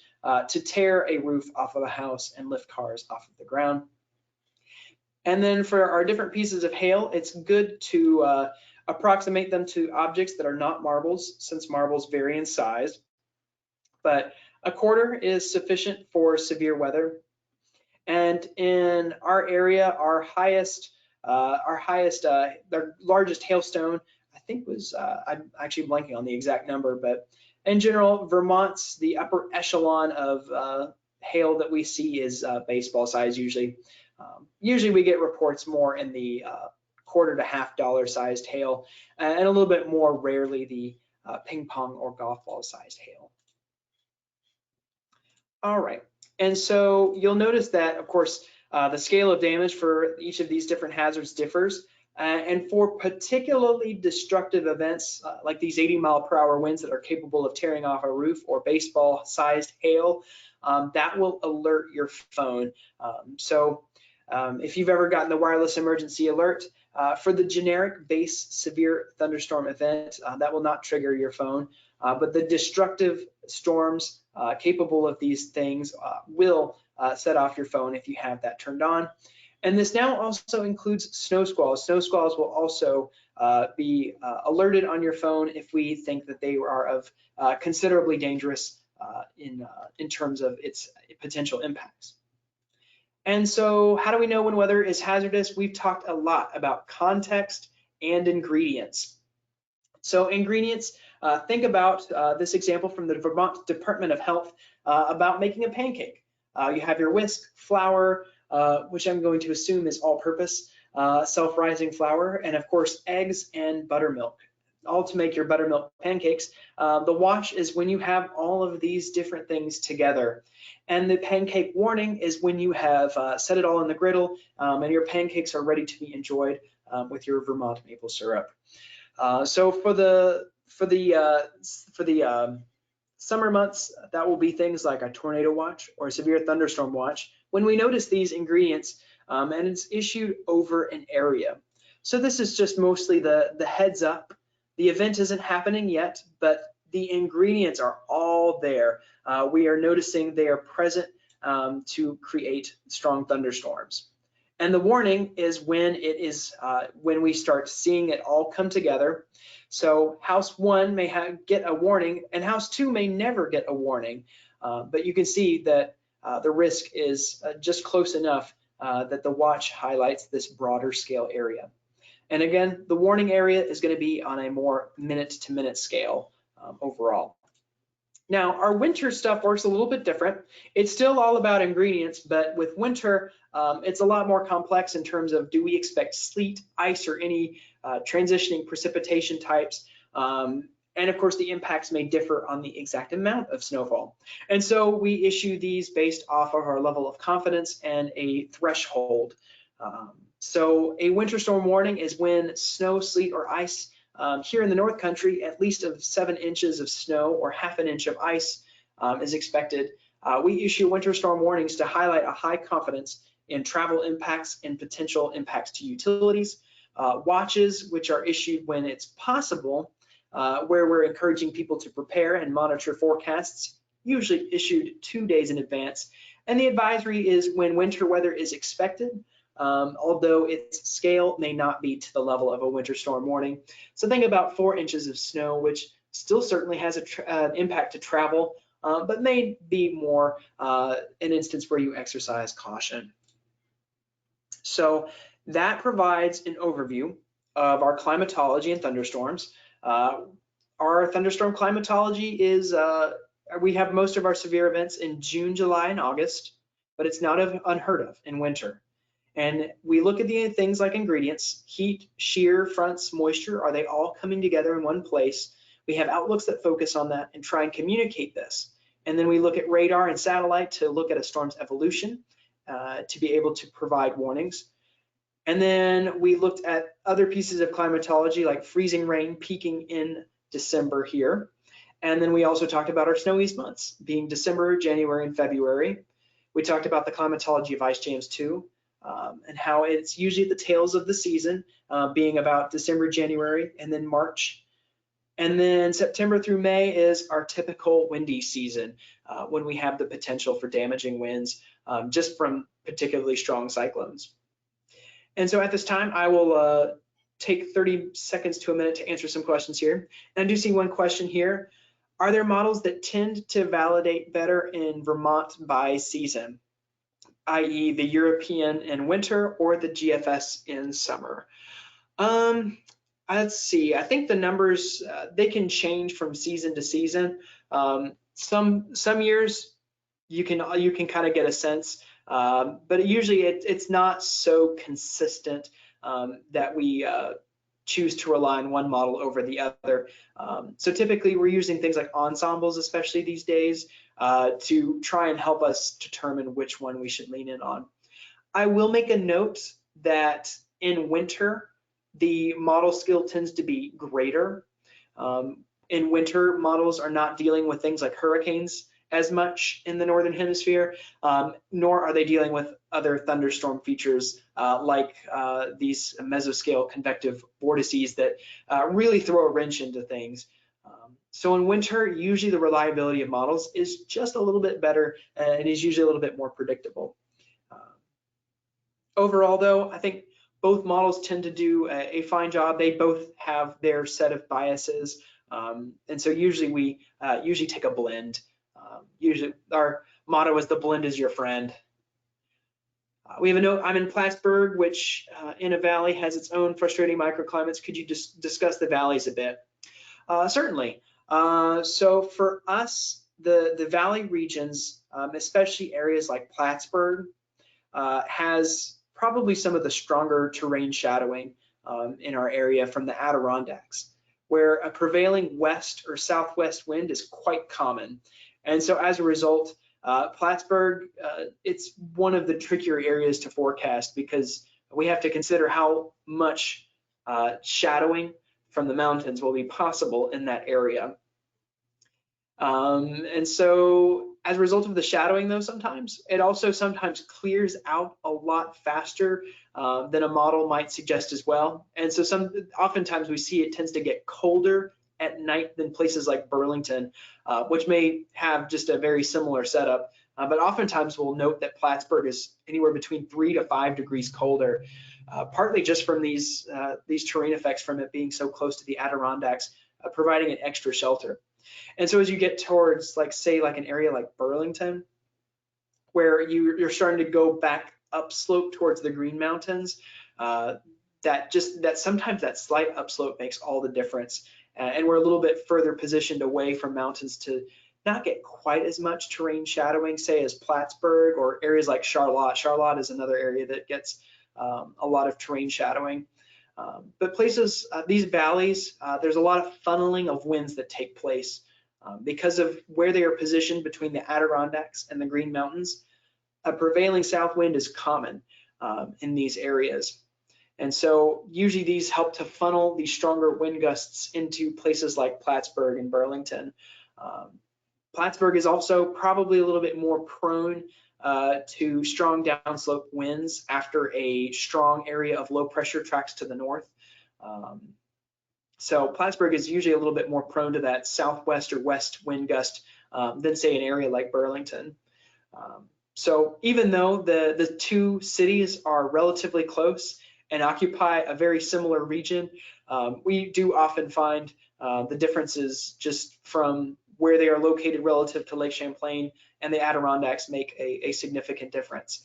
to tear a roof off of a house and lift cars off of the ground. And then for our different pieces of hail, it's good to approximate them to objects that are not marbles, since marbles vary in size. But a quarter is sufficient for severe weather. And in our area, our largest hailstone, I think was, I'm actually blanking on the exact number, but in general, Vermont's, the upper echelon of hail that we see is baseball size usually. Usually we get reports more in the quarter to $half sized hail, and a little bit more rarely the ping pong or golf ball sized hail. All right, and so you'll notice that, of course, the scale of damage for each of these different hazards differs. And for particularly destructive events like these 80-mile-per-hour winds that are capable of tearing off a roof or baseball-sized hail, that will alert your phone. If you've ever gotten the wireless emergency alert, for the generic base severe thunderstorm event, that will not trigger your phone, but the destructive storms capable of these things will set off your phone if you have that turned on. And this now also includes snow squalls. Snow squalls will also be alerted on your phone if we think that they are of considerably dangerous in terms of its potential impacts. And so how do we know when weather is hazardous? We've talked a lot about context and ingredients. So ingredients, think about this example from the Vermont Department of Health about making a pancake. You have your whisk, flour, which I'm going to assume is all-purpose, self-rising flour, and of course eggs and buttermilk, all to make your buttermilk pancakes. The watch is when you have all of these different things together. And the pancake warning is when you have set it all in the griddle and your pancakes are ready to be enjoyed with your Vermont maple syrup. So for the summer months, that will be things like a tornado watch or a severe thunderstorm watch. When we notice these ingredients, and it's issued over an area. So this is just mostly the heads up. The event isn't happening yet, but the ingredients are all there. We are noticing they are present to create strong thunderstorms. And the warning is when it is when we start seeing it all come together. So house 1 may get a warning, and house 2 may never get a warning. But you can see that the risk is just close enough that the watch highlights this broader scale area. And again, the warning area is going to be on a more minute-to-minute scale overall. Now, our winter stuff works a little bit different. It's still all about ingredients, but with winter, it's a lot more complex in terms of, do we expect sleet, ice, or any transitioning precipitation types? And of course, the impacts may differ on the exact amount of snowfall. And so we issue these based off of our level of confidence and a threshold. So a winter storm warning is when snow, sleet, or ice here in the North Country, at least of 7 inches of snow or half an inch of ice is expected. We issue winter storm warnings to highlight a high confidence in travel impacts and potential impacts to utilities. Watches, which are issued when it's possible, where we're encouraging people to prepare and monitor forecasts, usually issued 2 days in advance. And the advisory is when winter weather is expected, although its scale may not be to the level of a winter storm warning. So think about 4 inches of snow, which still certainly has an impact to travel, but may be more an instance where you exercise caution. So that provides an overview of our climatology and thunderstorms. Our thunderstorm climatology is, we have most of our severe events in June, July, and August, but it's not unheard of in winter. And we look at the things like ingredients, heat, shear, fronts, moisture, are they all coming together in one place? We have outlooks that focus on that and try and communicate this. And then we look at radar and satellite to look at a storm's evolution to be able to provide warnings. And then we looked at other pieces of climatology like freezing rain peaking in December here. And then we also talked about our snowiest months being December, January, and February. We talked about the climatology of ice jams too. And how it's usually at the tails of the season, being about December, January, and then March. And then September through May is our typical windy season when we have the potential for damaging winds just from particularly strong cyclones. And so at this time, I will take 30 seconds to a minute to answer some questions here. And I do see one question here. Are there models that tend to validate better in Vermont by season, i.e. the European in winter or the GFS in summer? Let's see, I think the numbers, they can change from season to season. Some years you can kind of get a sense, but usually it's not so consistent that we choose to rely on one model over the other. So typically we're using things like ensembles, especially these days, to try and help us determine which one we should lean in on. I will make a note that in winter, the model skill tends to be greater. In winter, models are not dealing with things like hurricanes as much in the Northern Hemisphere, nor are they dealing with other thunderstorm features like these mesoscale convective vortices that really throw a wrench into things. So in winter, usually the reliability of models is just a little bit better and is usually a little bit more predictable. Overall, though, I think both models tend to do a fine job. They both have their set of biases. And so usually we usually take a blend. Usually our motto is the blend is your friend. We have a note, I'm in Plattsburgh, which in a valley has its own frustrating microclimates. Could you just discuss the valleys a bit? Certainly. So for us, the valley regions, especially areas like Plattsburgh, has probably some of the stronger terrain shadowing in our area from the Adirondacks, where a prevailing west or southwest wind is quite common. And so as a result, Plattsburgh, it's one of the trickier areas to forecast because we have to consider how much shadowing from the mountains will be possible in that area. And so as a result of the shadowing, though, sometimes it also sometimes clears out a lot faster than a model might suggest as well. And so oftentimes we see it tends to get colder at night than places like Burlington, which may have just a very similar setup. But oftentimes we'll note that Plattsburgh is anywhere between 3 to 5 degrees colder, partly just from these terrain effects from it being so close to the Adirondacks, providing an extra shelter. And so as you get towards, like, say, like an area like Burlington, where you're starting to go back upslope towards the Green Mountains, that sometimes that slight upslope makes all the difference. And we're a little bit further positioned away from mountains to not get quite as much terrain shadowing, say, as Plattsburgh or areas like Charlotte. Charlotte is another area that gets a lot of terrain shadowing. But places, these valleys, there's a lot of funneling of winds that take place because of where they are positioned between the Adirondacks and the Green Mountains. A prevailing south wind is common in these areas. And so usually these help to funnel these stronger wind gusts into places like Plattsburgh and Burlington. Plattsburgh is also probably a little bit more prone to strong downslope winds after a strong area of low pressure tracks to the north. So Plattsburgh is usually a little bit more prone to that southwest or west wind gust than, say, an area like Burlington. So even though the two cities are relatively close and occupy a very similar region, we do often find the differences just from where they are located relative to Lake Champlain and the Adirondacks make a significant difference,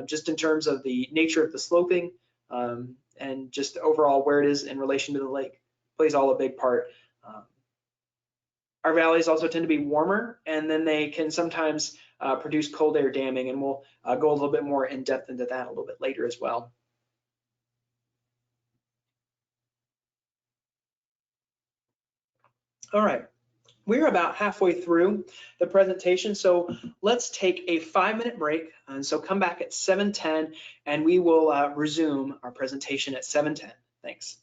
just in terms of the nature of the sloping and just overall where it is in relation to the lake plays all a big part. Our valleys also tend to be warmer, and then they can sometimes produce cold air damming, and we'll go a little bit more in depth into that a little bit later as well. All right. We're about halfway through the presentation, so let's take a 5-minute break. And so come back at 7:10, and we will resume our presentation at 7:10. Thanks.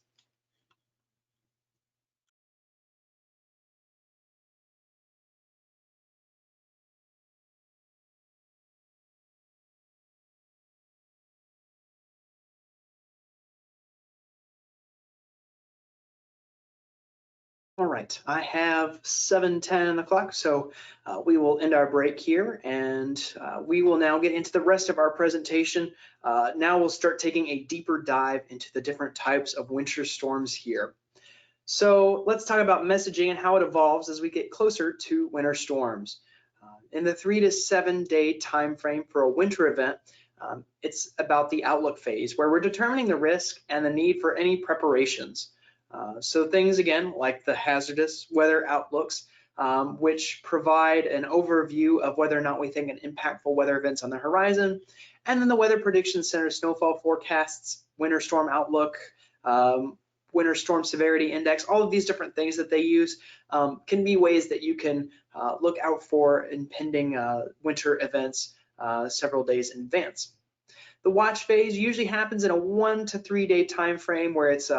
All right, I have 7:10 o'clock, so we will end our break here, and we will now get into the rest of our presentation. Now we'll start taking a deeper dive into the different types of winter storms here. So let's talk about messaging and how it evolves as we get closer to winter storms. In the 3 to 7 day time frame for a winter event, it's about the outlook phase, where we're determining the risk and the need for any preparations. So things, again, like the hazardous weather outlooks, which provide an overview of whether or not we think an impactful weather event's on the horizon, and then the Weather Prediction Center snowfall forecasts, winter storm outlook, winter storm severity index, all of these different things that they use can be ways that you can look out for impending winter events several days in advance. The watch phase usually happens in a 1 to 3 day time frame where it's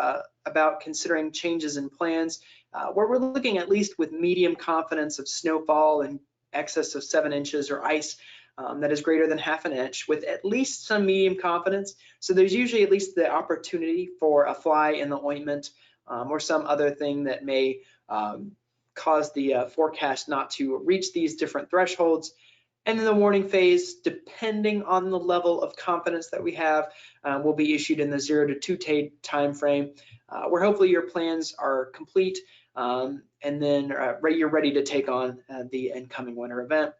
about considering changes in plans, where we're looking at least with medium confidence of snowfall in excess of 7 inches or ice that is greater than ½ inch with at least some medium confidence. So there's usually at least the opportunity for a fly in the ointment or some other thing that may cause the forecast not to reach these different thresholds. And then the warning phase, depending on the level of confidence that we have, will be issued in the 0 to 2 day time frame, where hopefully your plans are complete and then you're ready to take on the incoming winter event.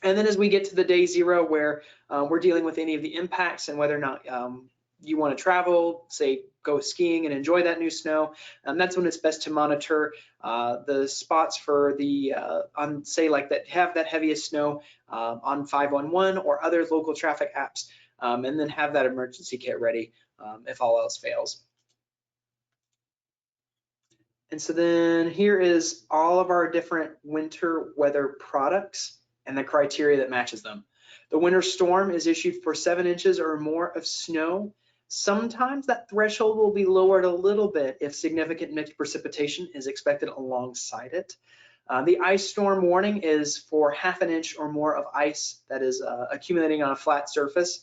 And then as we get to the day 0, where we're dealing with any of the impacts and whether or not you want to travel, say go skiing and enjoy that new snow, that's when it's best to monitor the spots for the on say like that have that heaviest snow on 511 or other local traffic apps, and then have that emergency kit ready if all else fails. And so then here is all of our different winter weather products and the criteria that matches them. The winter storm is issued for 7 inches or more of snow. Sometimes that threshold will be lowered a little bit if significant mixed precipitation is expected alongside it. The ice storm warning is for ½ inch or more of ice that is accumulating on a flat surface.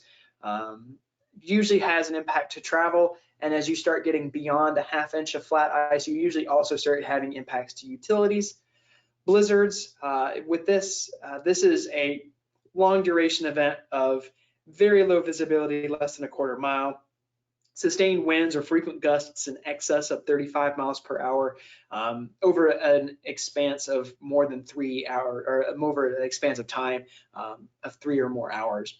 Usually has an impact to travel, and as you start getting beyond ½ inch of flat ice, you usually also start having impacts to utilities. Blizzards, with this is a long duration event of very low visibility, less than ¼ mile. Sustained winds or frequent gusts in excess of 35 miles per hour over an expanse of more than 3 hours, or over an expanse of time of 3 or more hours.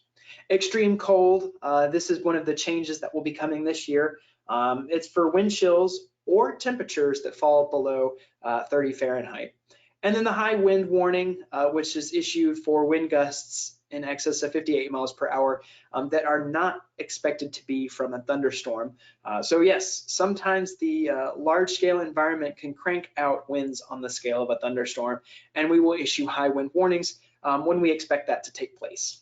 Extreme cold, this is one of the changes that will be coming this year. It's for wind chills or temperatures that fall below 30 Fahrenheit. And then the high wind warning, which is issued for wind gusts in excess of 58 miles per hour that are not expected to be from a thunderstorm. So yes, sometimes the large scale environment can crank out winds on the scale of a thunderstorm, and we will issue high wind warnings when we expect that to take place.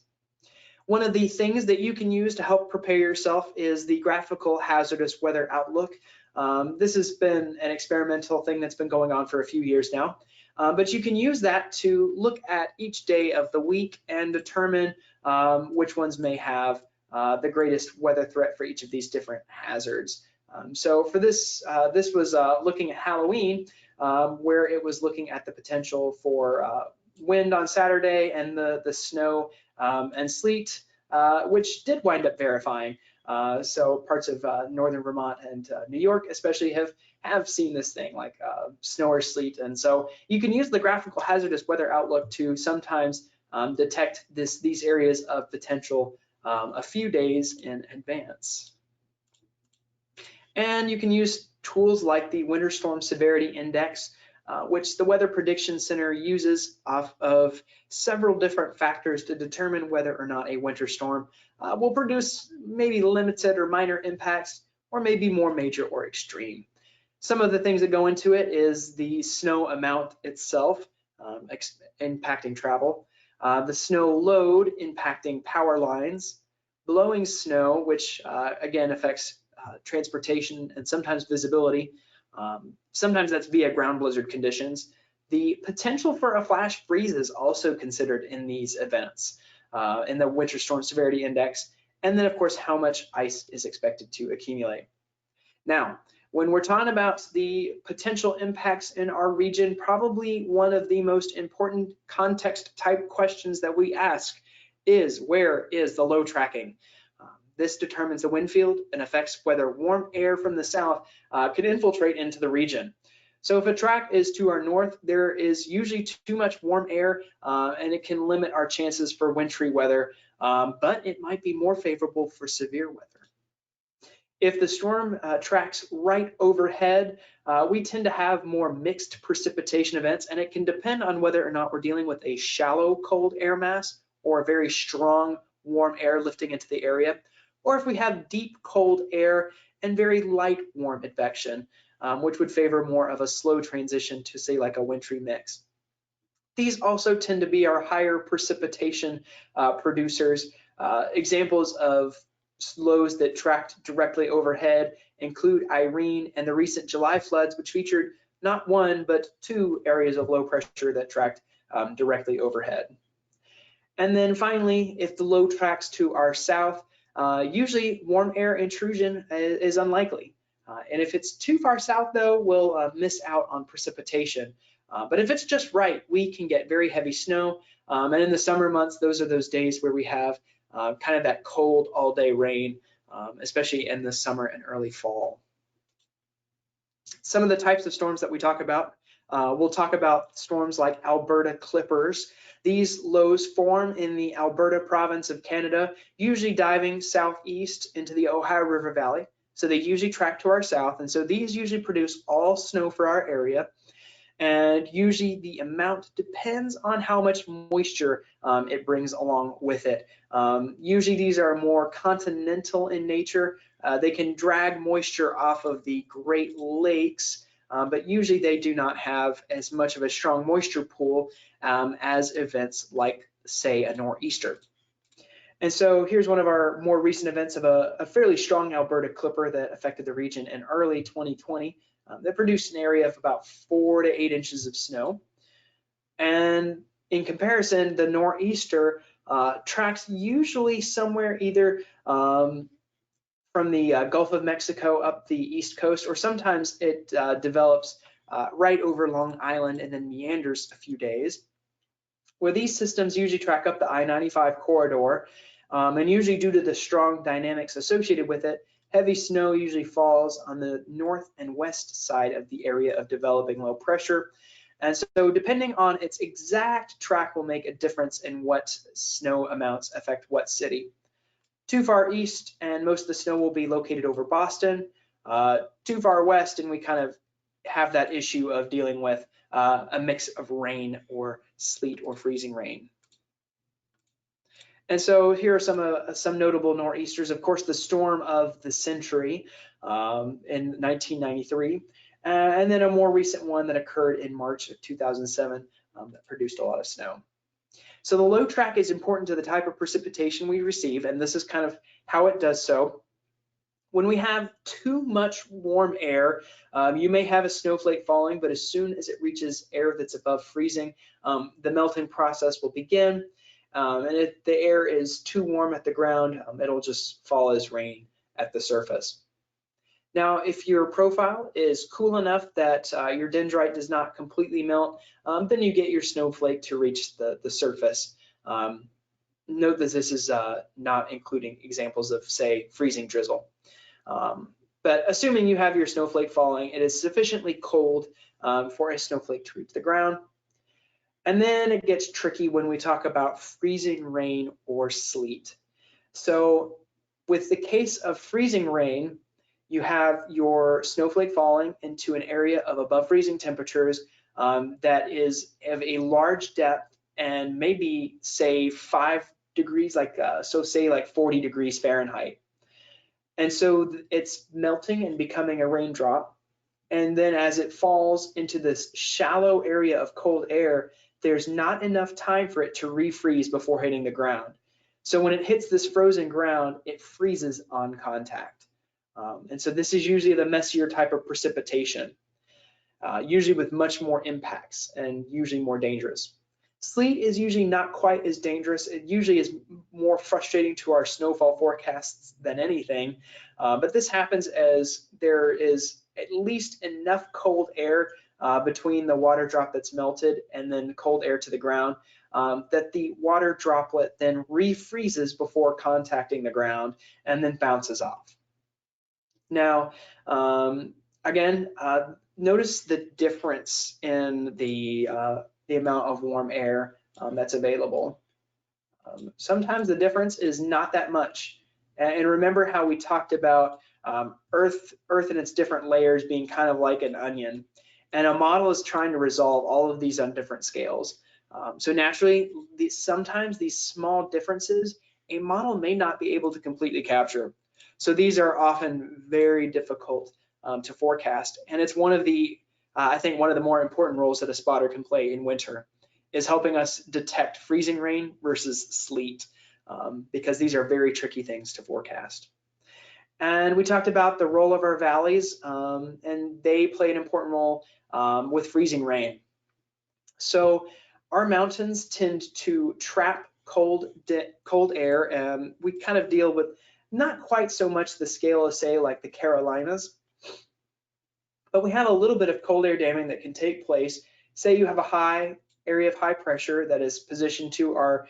One of the things that you can use to help prepare yourself is the graphical hazardous weather outlook. This has been an experimental thing that's been going on for a few years now. But you can use that to look at each day of the week and determine which ones may have the greatest weather threat for each of these different hazards. So for this, this was looking at Halloween, where it was looking at the potential for wind on Saturday and the snow and sleet, which did wind up verifying. So parts of northern Vermont and New York especially have seen this thing like snow or sleet. And so you can use the graphical hazardous weather outlook to sometimes detect these areas of potential a few days in advance. And you can use tools like the Winter Storm Severity Index, which the Weather Prediction Center uses off of several different factors to determine whether or not a winter storm will produce maybe limited or minor impacts, or maybe more major or extreme. Some of the things that go into it is the snow amount itself impacting travel, the snow load impacting power lines, blowing snow, which again affects transportation and sometimes visibility. Sometimes that's via ground blizzard conditions. The potential for a flash freeze is also considered in these events in the Winter Storm Severity Index. And then of course, how much ice is expected to accumulate. Now, when we're talking about the potential impacts in our region, probably one of the most important context type questions that we ask is, where is the low tracking? This determines the wind field and affects whether warm air from the south could infiltrate into the region. So if a track is to our north, there is usually too much warm air and it can limit our chances for wintry weather, but it might be more favorable for severe weather. If the storm tracks right overhead, we tend to have more mixed precipitation events, and it can depend on whether or not we're dealing with a shallow cold air mass or a very strong warm air lifting into the area, or if we have deep cold air and very light warm advection, which would favor more of a slow transition to say like a wintry mix. These also tend to be our higher precipitation producers. Examples of lows that tracked directly overhead include Irene and the recent July floods, which featured not one, but 2 areas of low pressure that tracked directly overhead. And then finally, if the low tracks to our south, usually warm air intrusion is unlikely. And if it's too far south though, we'll miss out on precipitation. But if it's just right, we can get very heavy snow. And in the summer months, those are those days where we have kind of that cold all day rain, especially in the summer and early fall. Some of the types of storms that we talk about, we'll talk about storms like Alberta clippers. These lows form in the Alberta province of Canada, usually diving southeast into the Ohio River Valley. So they usually track to our south. And so these usually produce all snow for our area. And usually the amount depends on how much moisture it brings along with it. Usually these are more continental in nature. They can drag moisture off of the Great Lakes, but usually they do not have as much of a strong moisture pool as events like, say, a nor'easter. And so here's one of our more recent events of a fairly strong Alberta clipper that affected the region in early 2020. That produced an area of about 4 to 8 inches of snow. And in comparison, the nor'easter tracks usually somewhere either from the Gulf of Mexico up the east coast, or sometimes it develops right over Long Island and then meanders a few days. Where these systems usually track up the I-95 corridor, and usually due to the strong dynamics associated with it, heavy snow usually falls on the north and west side of the area of developing low pressure. And so depending on its exact track will make a difference in what snow amounts affect what city. Too far east and most of the snow will be located over Boston. Too far west and we kind of have that issue of dealing with a mix of rain or sleet or freezing rain. And so here are some notable nor'easters. Of course, the storm of the century in 1993, and then a more recent one that occurred in March of 2007 that produced a lot of snow. So the low track is important to the type of precipitation we receive, and this is kind of how it does so. When we have too much warm air, you may have a snowflake falling, but as soon as it reaches air that's above freezing, the melting process will begin. And if the air is too warm at the ground, it'll just fall as rain at the surface. Now, if your profile is cool enough that your dendrite does not completely melt, then you get your snowflake to reach the surface. Note that this is not including examples of, say, freezing drizzle. But assuming you have your snowflake falling, it is sufficiently cold for a snowflake to reach the ground. And then it gets tricky when we talk about freezing rain or sleet. So with the case of freezing rain, you have your snowflake falling into an area of above freezing temperatures that is of a large depth and maybe say 5 degrees, so say like 40 degrees Fahrenheit. And so it's melting and becoming a raindrop. And then as it falls into this shallow area of cold air, there's not enough time for it to refreeze before hitting the ground. So when it hits this frozen ground, it freezes on contact. And so this is usually the messier type of precipitation, usually with much more impacts and usually more dangerous. Sleet is usually not quite as dangerous. It usually is more frustrating to our snowfall forecasts than anything. But this happens as there is at least enough cold air between the water drop that's melted and then cold air to the ground that the water droplet then refreezes before contacting the ground and then bounces off. Now, again, notice the difference in the amount of warm air that's available. Sometimes the difference is not that much. And remember how we talked about Earth in its different layers being kind of like an onion. And a model is trying to resolve all of these on different scales. So naturally, sometimes these small differences, a model may not be able to completely capture. So these are often very difficult to forecast. And it's one of the, I think one of the more important roles that a spotter can play in winter is helping us detect freezing rain versus sleet, because these are very tricky things to forecast. And we talked about the role of our valleys, and they play an important role with freezing rain. So our mountains tend to trap cold air. We kind of deal with not quite so much the scale of, say, like the Carolinas, but we have a little bit of cold air damming that can take place. Say you have a high area of high pressure that is positioned to our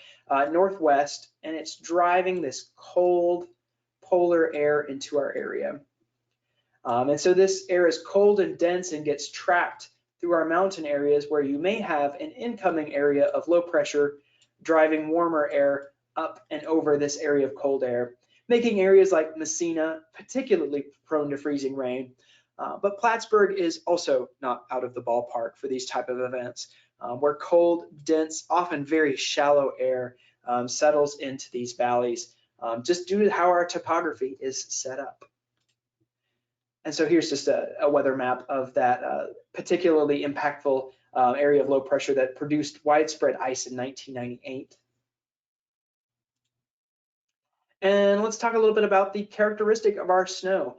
northwest, and it's driving this cold polar air into our area. And so this air is cold and dense and gets trapped through our mountain areas, where you may have an incoming area of low pressure driving warmer air up and over this area of cold air, making areas like Messina particularly prone to freezing rain. But Plattsburgh is also not out of the ballpark for these type of events, where cold, dense, often very shallow air settles into these valleys, just due to how our topography is set up. And so here's just a weather map of that particularly impactful area of low pressure that produced widespread ice in 1998. And let's talk a little bit about the characteristic of our snow.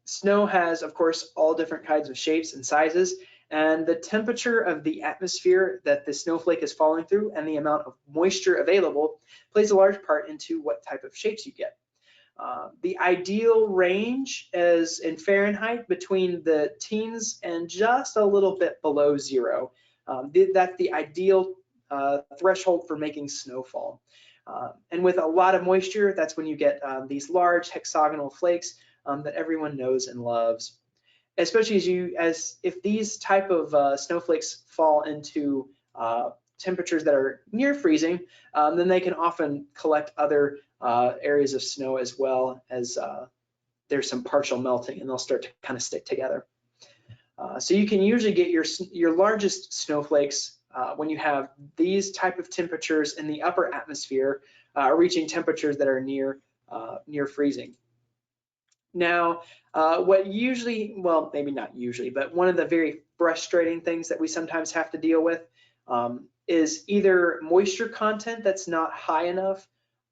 Snow has, of course, all different kinds of shapes and sizes, and the temperature of the atmosphere that the snowflake is falling through and the amount of moisture available plays a large part into what type of shapes you get. The ideal range is in Fahrenheit between the teens and just a little bit below 0. That's the ideal threshold for making snowfall. And with a lot of moisture, that's when you get these large hexagonal flakes that everyone knows and loves. Especially if these type of snowflakes fall into temperatures that are near freezing, then they can often collect other areas of snow, as well as there's some partial melting, and they'll start to kind of stick together. So you can usually get your largest snowflakes when you have these type of temperatures in the upper atmosphere, reaching temperatures that are near freezing. Now, what usually, well, maybe not usually, but one of the very frustrating things that we sometimes have to deal with is either moisture content that's not high enough,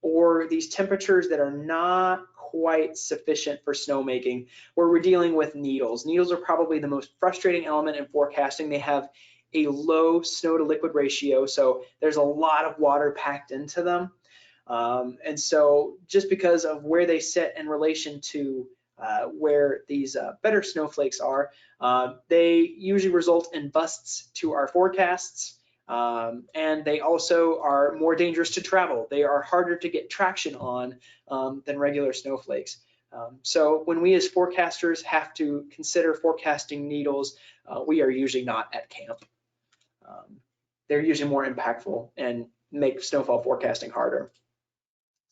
or these temperatures that are not quite sufficient for snowmaking, where we're dealing with needles. Needles are probably the most frustrating element in forecasting. They have a low snow to liquid ratio, so there's a lot of water packed into them. And so just because of where they sit in relation to where these better snowflakes are, they usually result in busts to our forecasts. And they also are more dangerous to travel. They are harder to get traction on than regular snowflakes. So when we as forecasters have to consider forecasting needles, we are usually not at camp. They're usually more impactful and make snowfall forecasting harder.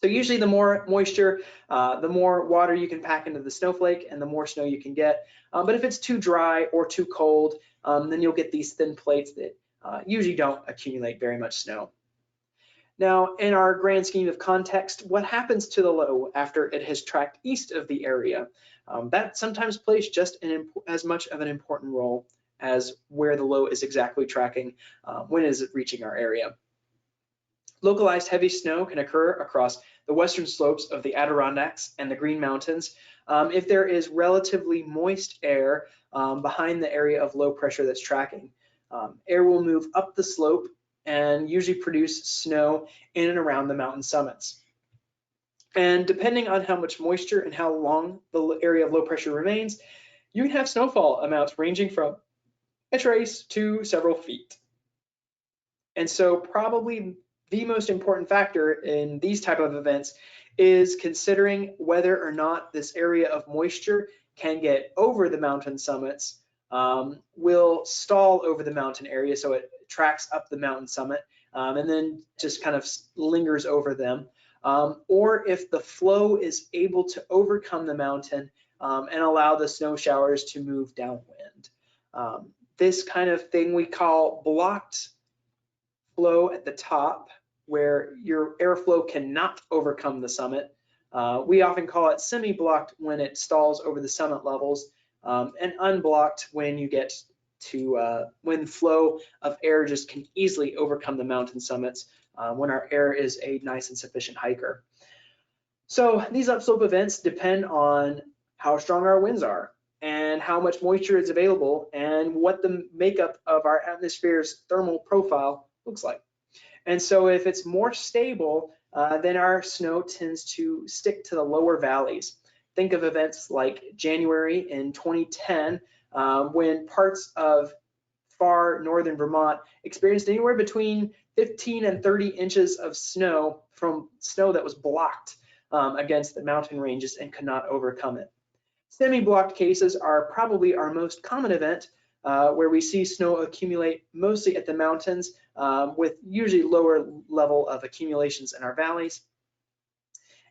So usually the more moisture, the more water you can pack into the snowflake, and the more snow you can get. But if it's too dry or too cold, then you'll get these thin plates that usually don't accumulate very much snow. Now, in our grand scheme of context, what happens to the low after it has tracked east of the area? That sometimes plays just as much of an important role as where the low is exactly tracking when is it reaching our area. Localized heavy snow can occur across the western slopes of the Adirondacks and the Green Mountains if there is relatively moist air behind the area of low pressure that's tracking. Air will move up the slope and usually produce snow in and around the mountain summits. And depending on how much moisture and how long the area of low pressure remains, you can have snowfall amounts ranging from a trace to several feet. And so probably the most important factor in these type of events is considering whether or not this area of moisture can get over the mountain summits, will stall over the mountain area, so it tracks up the mountain summit and then just kind of lingers over them, or if the flow is able to overcome the mountain and allow the snow showers to move downwind. This kind of thing we call blocked flow at the top, where your airflow cannot overcome the summit, We often call it semi-blocked when it stalls over the summit levels, and unblocked when you get to when flow of air just can easily overcome the mountain summits when our air is a nice and sufficient hiker. So these upslope events depend on how strong our winds are and how much moisture is available and what the makeup of our atmosphere's thermal profile looks like. And so if it's more stable, then our snow tends to stick to the lower valleys. Think of events like January in 2010, when parts of far northern Vermont experienced anywhere between 15 and 30 inches of snow from snow that was blocked against the mountain ranges and could not overcome it. Semi-blocked cases are probably our most common event, where we see snow accumulate mostly at the mountains, with usually lower level of accumulations in our valleys.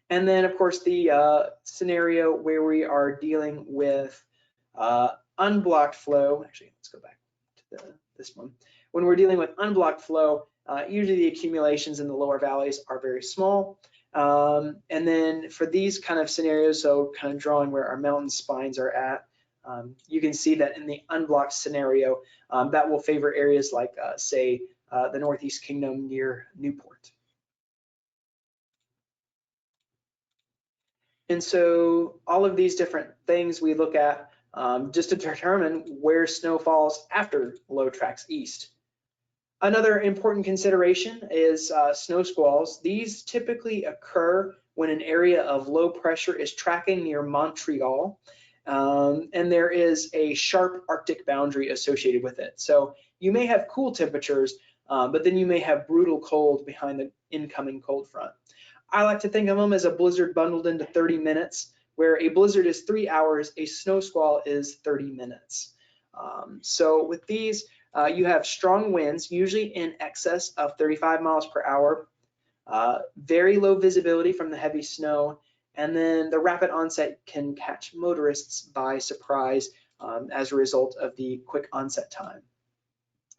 And then, of course, the scenario where we are dealing with unblocked flow. Actually, let's go back to this one. When we're dealing with unblocked flow, usually the accumulations in the lower valleys are very small. And then for these kind of scenarios, so kind of drawing where our mountain spines are at, you can see that in the unblocked scenario, that will favor areas like, say, the Northeast Kingdom near Newport. And so all of these different things we look at just to determine where snow falls after low tracks east. Another important consideration is snow squalls. These typically occur when an area of low pressure is tracking near Montreal, and there is a sharp Arctic boundary associated with it. So you may have cool temperatures, but then you may have brutal cold behind the incoming cold front. I like to think of them as a blizzard bundled into 30 minutes, where a blizzard is 3 hours, a snow squall is 30 minutes. So with these, you have strong winds, usually in excess of 35 miles per hour, very low visibility from the heavy snow, and then the rapid onset can catch motorists by surprise as a result of the quick onset time.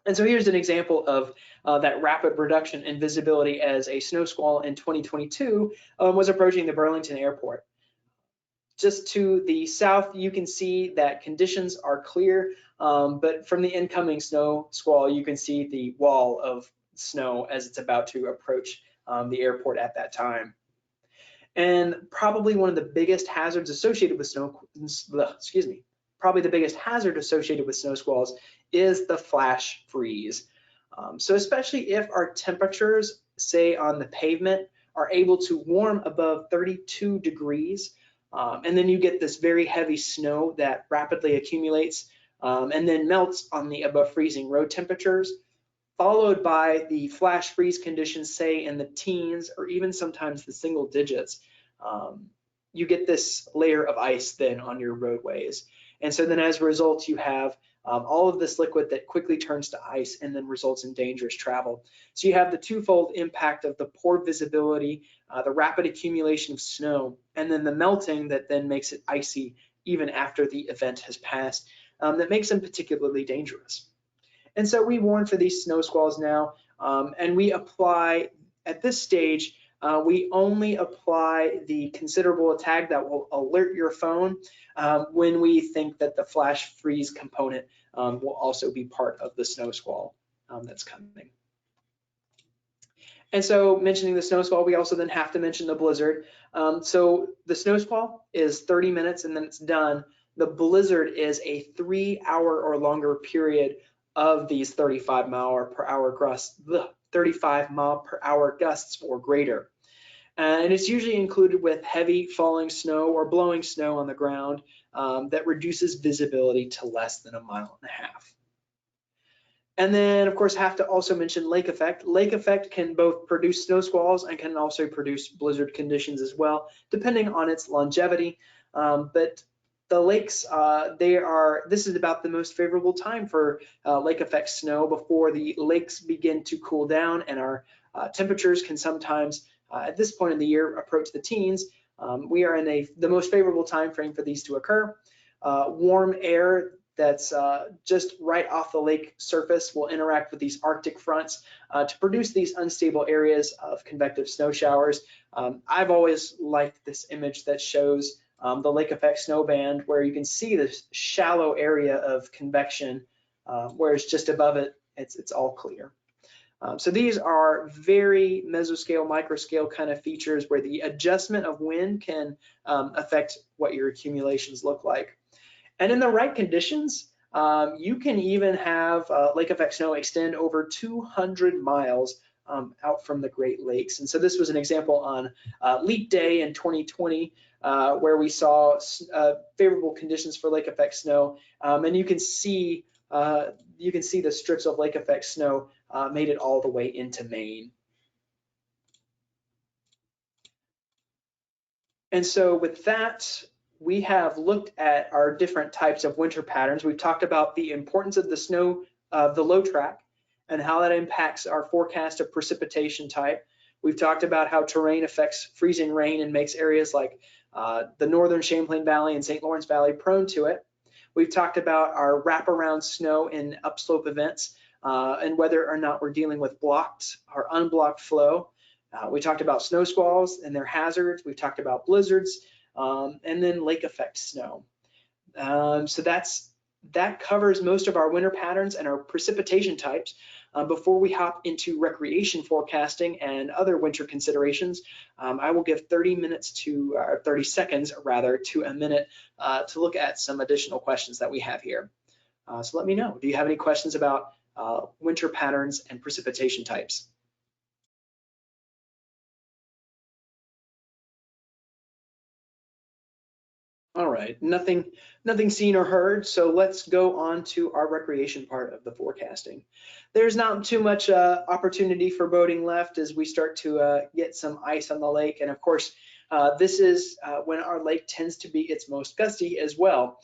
And so here's an example of that rapid reduction in visibility as a snow squall in 2022 was approaching the Burlington airport. Just to the south, you can see that conditions are clear, but from the incoming snow squall, you can see the wall of snow as it's about to approach the airport at that time. And probably one of the biggest hazards associated with probably the biggest hazard associated with snow squalls is the flash freeze. So especially if our temperatures, say on the pavement, are able to warm above 32 degrees, and then you get this very heavy snow that rapidly accumulates and then melts on the above freezing road temperatures, followed by the flash freeze conditions, say in the teens or even sometimes the single digits. You get this layer of ice then on your roadways. And so then as a result, you have all of this liquid that quickly turns to ice and then results in dangerous travel. So you have the twofold impact of the poor visibility, the rapid accumulation of snow, and then the melting that then makes it icy even after the event has passed, that makes them particularly dangerous. And so we warn for these snow squalls now, and we apply, at this stage, we only apply the considerable tag that will alert your phone when we think that the flash freeze component will also be part of the snow squall that's coming. And so mentioning the snow squall, we also then have to mention the blizzard. So the snow squall is 30 minutes and then it's done. The blizzard is a 3 hour or longer period of these 35 mile per hour gusts or greater. And it's usually included with heavy falling snow or blowing snow on the ground that reduces visibility to less than 1.5 miles. And then, of course, have to also mention lake effect. Lake effect can both produce snow squalls and can also produce blizzard conditions as well, depending on its longevity. But the lakes, this is about the most favorable time for lake effect snow before the lakes begin to cool down and our temperatures can sometimes, at this point in the year, approach the teens. We are in the most favorable time frame for these to occur. Warm air that's just right off the lake surface will interact with these Arctic fronts to produce these unstable areas of convective snow showers. I've always liked this image that shows the lake effect snow band, where you can see this shallow area of convection, whereas just above it, it's all clear. So these are very mesoscale, microscale kind of features where the adjustment of wind can affect what your accumulations look like. And in the right conditions, you can even have lake effect snow extend over 200 miles out from the Great Lakes. And so this was an example on Leap Day in 2020, where we saw favorable conditions for lake effect snow. And you can see the strips of lake effect snow made it all the way into Maine. And so with that, we have looked at our different types of winter patterns. We've talked about the importance of the snow, the low track, and how that impacts our forecast of precipitation type. We've talked about how terrain affects freezing rain and makes areas like the northern Champlain Valley and St. Lawrence Valley prone to it. We've talked about our wraparound snow in upslope events and whether or not we're dealing with blocked or unblocked flow. We talked about snow squalls and their hazards. We've talked about blizzards and then lake effect snow. So that covers most of our winter patterns and our precipitation types. Before we hop into recreation forecasting and other winter considerations, I will give 30 seconds rather to a minute to look at some additional questions that we have here. So let me know, do you have any questions about winter patterns and precipitation types? All right, nothing seen or heard, so let's go on to our recreation part of the forecasting. There's not too much opportunity for boating left as we start to get some ice on the lake, and of course, this is when our lake tends to be its most gusty as well.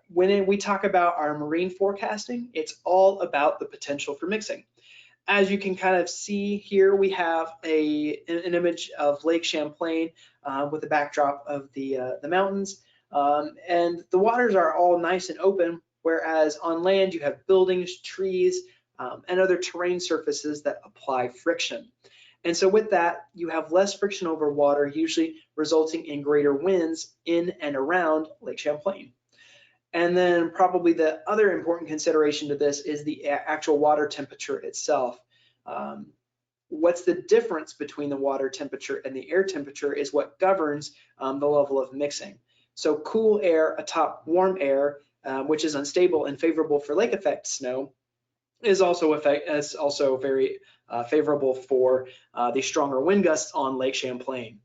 When we talk about our marine forecasting, it's all about the potential for mixing. As you can kind of see here, we have an image of Lake Champlain with a backdrop of the mountains. And the waters are all nice and open, whereas on land you have buildings, trees, and other terrain surfaces that apply friction. And so with that, you have less friction over water, usually resulting in greater winds in and around Lake Champlain. And then probably the other important consideration to this is the actual water temperature itself. What's the difference between the water temperature and the air temperature is what governs the level of mixing. So cool air atop warm air, which is unstable and favorable for lake effect snow, is also very favorable for the stronger wind gusts on Lake Champlain.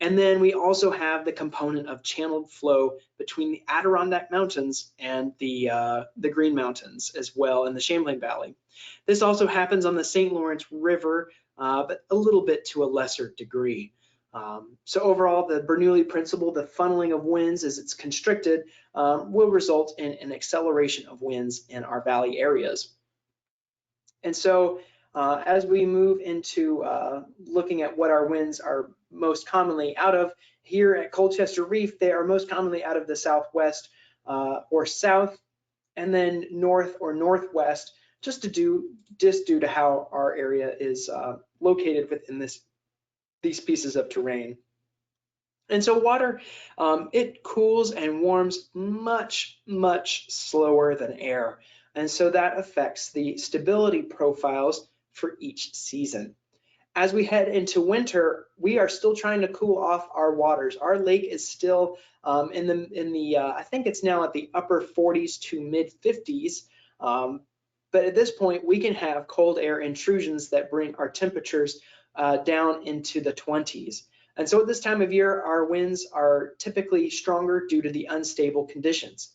And then we also have the component of channeled flow between the Adirondack Mountains and the Green Mountains as well in the Champlain Valley. This also happens on the St. Lawrence River, but a little bit to a lesser degree. So overall, the Bernoulli principle, the funneling of winds as it's constricted, will result in an acceleration of winds in our valley areas. And so as we move into looking at what our winds are most commonly out of, here at Colchester Reef, they are most commonly out of the southwest or south, and then north or northwest, just due to how our area is located within these pieces of terrain. And so water, it cools and warms much, much slower than air. And so that affects the stability profiles for each season. As we head into winter, we are still trying to cool off our waters. Our lake is still in the I think it's now at the upper 40s to mid 50s. But at this point, we can have cold air intrusions that bring our temperatures down into the 20s. And so at this time of year, our winds are typically stronger due to the unstable conditions.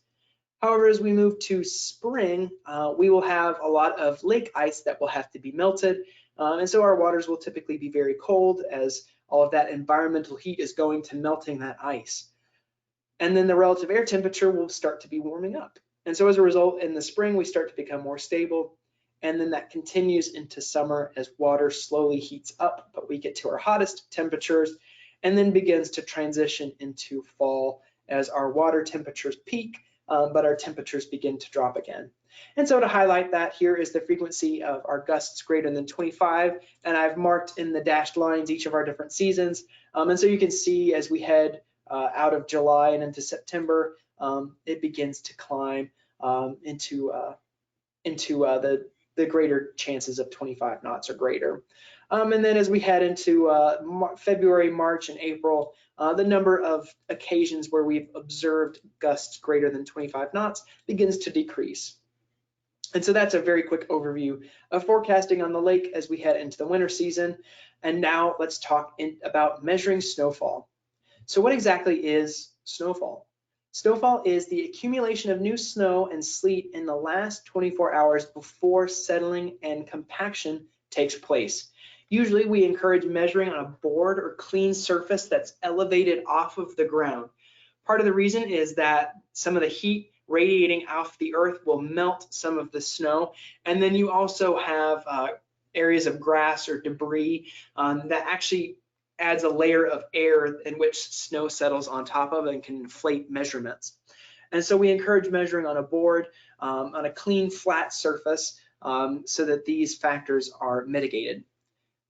However, as we move to spring, we will have a lot of lake ice that will have to be melted. And so our waters will typically be very cold as all of that environmental heat is going to melting that ice. And then the relative air temperature will start to be warming up. And so as a result, in the spring, we start to become more stable. And then that continues into summer as water slowly heats up, but we get to our hottest temperatures and then begins to transition into fall as our water temperatures peak but our temperatures begin to drop again. And so to highlight that, here is the frequency of our gusts greater than 25, and I've marked in the dashed lines each of our different seasons. And so you can see as we head out of July and into September, it begins to climb into the greater chances of 25 knots or greater. And then as we head into February, March, and April, the number of occasions where we've observed gusts greater than 25 knots begins to decrease. And so that's a very quick overview of forecasting on the lake as we head into the winter season. And now let's talk about measuring snowfall. So what exactly is snowfall? Snowfall is the accumulation of new snow and sleet in the last 24 hours before settling and compaction takes place. Usually we encourage measuring on a board or clean surface that's elevated off of the ground. Part of the reason is that some of the heat radiating off the earth will melt some of the snow, and then you also have areas of grass or debris that actually adds a layer of air in which snow settles on top of and can inflate measurements. And so we encourage measuring on a board, on a clean flat surface, so that these factors are mitigated.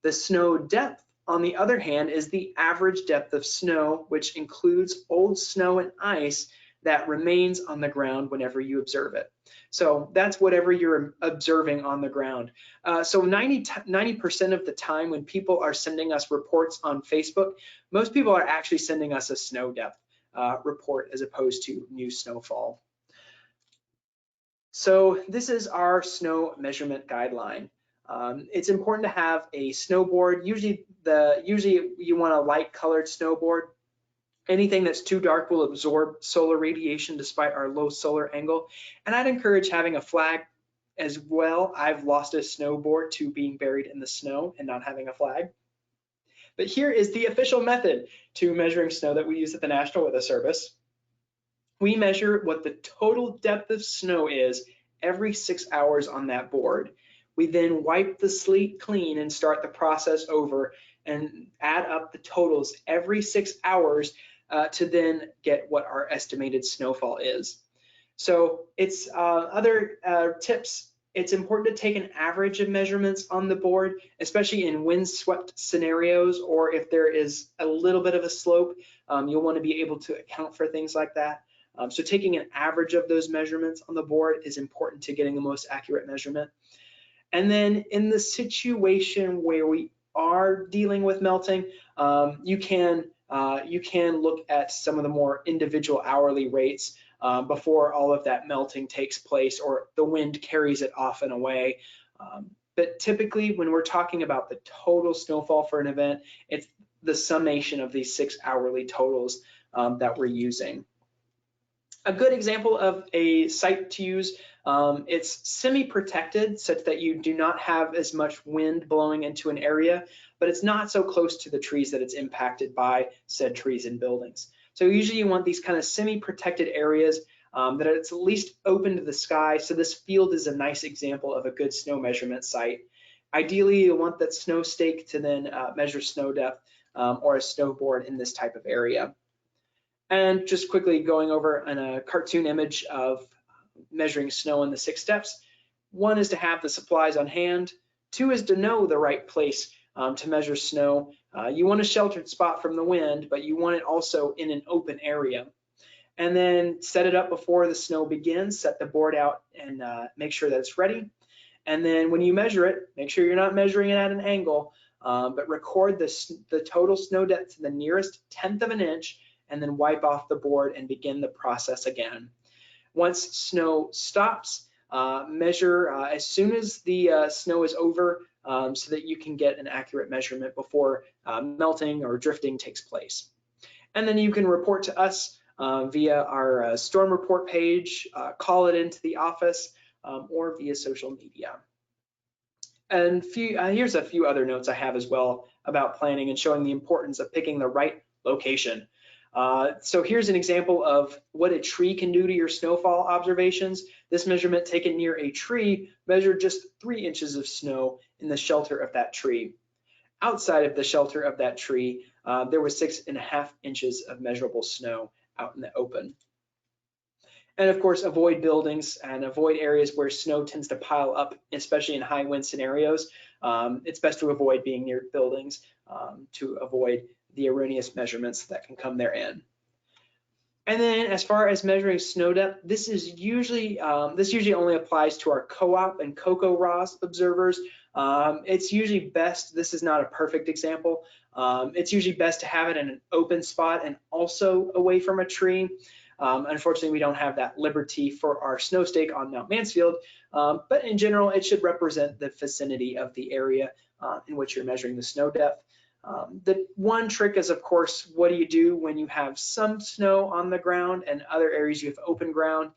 The snow depth, on the other hand, is the average depth of snow, which includes old snow and ice that remains on the ground whenever you observe it. So that's whatever you're observing on the ground. So 90% of the time when people are sending us reports on Facebook, most people are actually sending us a snow depth report as opposed to new snowfall. So this is our snow measurement guideline. It's important to have a snowboard. Usually you want a light colored snowboard. Anything that's too dark will absorb solar radiation despite our low solar angle. And I'd encourage having a flag as well. I've lost a snowboard to being buried in the snow and not having a flag. But here is the official method to measuring snow that we use at the National Weather Service. We measure what the total depth of snow is every 6 hours on that board. We then wipe the sleet clean and start the process over and add up the totals every 6 hours to then get what our estimated snowfall is. So it's other tips. It's important to take an average of measurements on the board, especially in windswept scenarios, or if there is a little bit of a slope, you'll want to be able to account for things like that. So taking an average of those measurements on the board is important to getting the most accurate measurement. And then in the situation where we are dealing with melting, you can look at some of the more individual hourly rates before all of that melting takes place or the wind carries it off and away. But typically when we're talking about the total snowfall for an event, it's the summation of these 6 hourly totals that we're using. A good example of a site to use, it's semi-protected such that you do not have as much wind blowing into an area, but it's not so close to the trees that it's impacted by said trees and buildings. So usually you want these kind of semi-protected areas that it's at least open to the sky. So this field is a nice example of a good snow measurement site. Ideally, you want that snow stake to then measure snow depth or a snowboard in this type of area. And just quickly going over a cartoon image of measuring snow in the 6 steps. 1 is to have the supplies on hand. 2 is to know the right place to measure snow. You want a sheltered spot from the wind, but you want it also in an open area. And then set it up before the snow begins, set the board out and make sure that it's ready. And then when you measure it, make sure you're not measuring it at an angle, but record the total snow depth to the nearest 1/10 of an inch, and then wipe off the board and begin the process again. Once snow stops, measure as soon as the snow is over so that you can get an accurate measurement before melting or drifting takes place. And then you can report to us via our storm report page, call it into the office, or via social media. And here's a few other notes I have as well about planning and showing the importance of picking the right location. So here's an example of what a tree can do to your snowfall observations. This measurement taken near a tree measured just 3 inches of snow in the shelter of that tree. Outside of the shelter of that tree, there was 6.5 inches of measurable snow out in the open. And of course, avoid buildings and avoid areas where snow tends to pile up, especially in high wind scenarios. It's best to avoid being near buildings to avoid the erroneous measurements that can come therein. And then as far as measuring snow depth, this usually only applies to our co-op and CoCo-ROS observers. It's usually best, this is not a perfect example, it's usually best to have it in an open spot and also away from a tree. Unfortunately, we don't have that liberty for our snow stake on Mount Mansfield, but in general, it should represent the vicinity of the area in which you're measuring the snow depth. The one trick is, of course, what do you do when you have some snow on the ground and other areas you have open ground?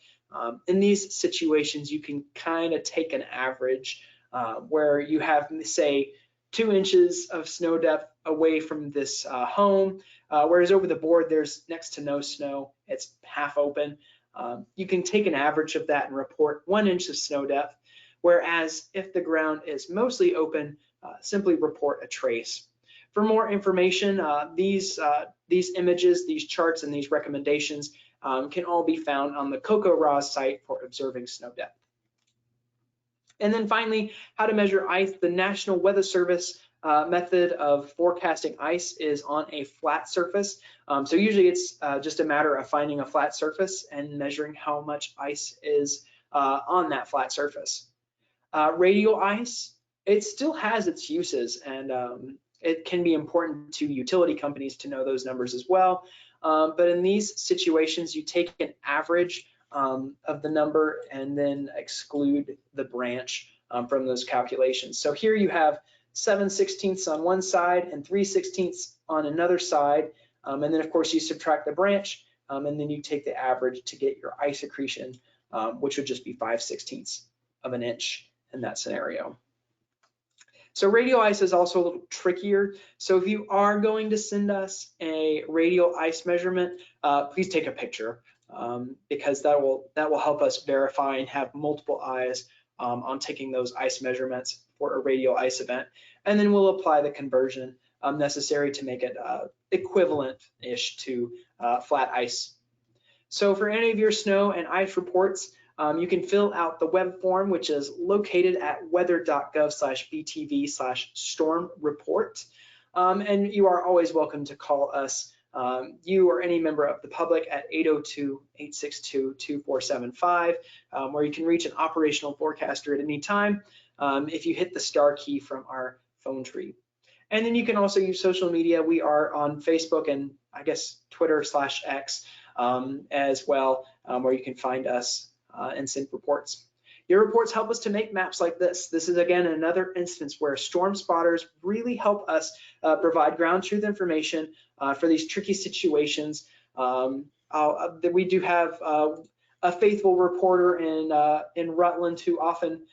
In these situations, you can kind of take an average where you have, say, 2 inches of snow depth away from this home, whereas over the board there's next to no snow, it's half open. You can take an average of that and report 1 inch of snow depth, whereas if the ground is mostly open, simply report a trace. For more information, these images, these charts, and these recommendations can all be found on the CoCo-ROS site for observing snow depth. And then finally, how to measure ice. The National Weather Service method of forecasting ice is on a flat surface. So usually it's just a matter of finding a flat surface and measuring how much ice is on that flat surface. Radial ice, it still has its uses, and it can be important to utility companies to know those numbers as well. But in these situations, you take an average of the number and then exclude the branch from those calculations. So here you have 7/16 on one side and 3/16 on another side. And then of course you subtract the branch and then you take the average to get your ice accretion, which would just be 5/16 of an inch in that scenario. So radial ice is also a little trickier. So if you are going to send us a radial ice measurement, please take a picture because that will help us verify and have multiple eyes on taking those ice measurements for a radial ice event. And then we'll apply the conversion necessary to make it equivalent-ish to flat ice. So for any of your snow and ice reports, you can fill out the web form, which is located at weather.gov/btv/storm report. And you are always welcome to call us, you or any member of the public, at 802-862-2475, where you can reach an operational forecaster at any time if you hit the star key from our phone tree. And then you can also use social media. We are on Facebook and I guess Twitter/X as well, where you can find us and send reports. Your reports help us to make maps like this. This is again another instance where storm spotters really help us provide ground truth information for these tricky situations. We do have a faithful reporter in Rutland who often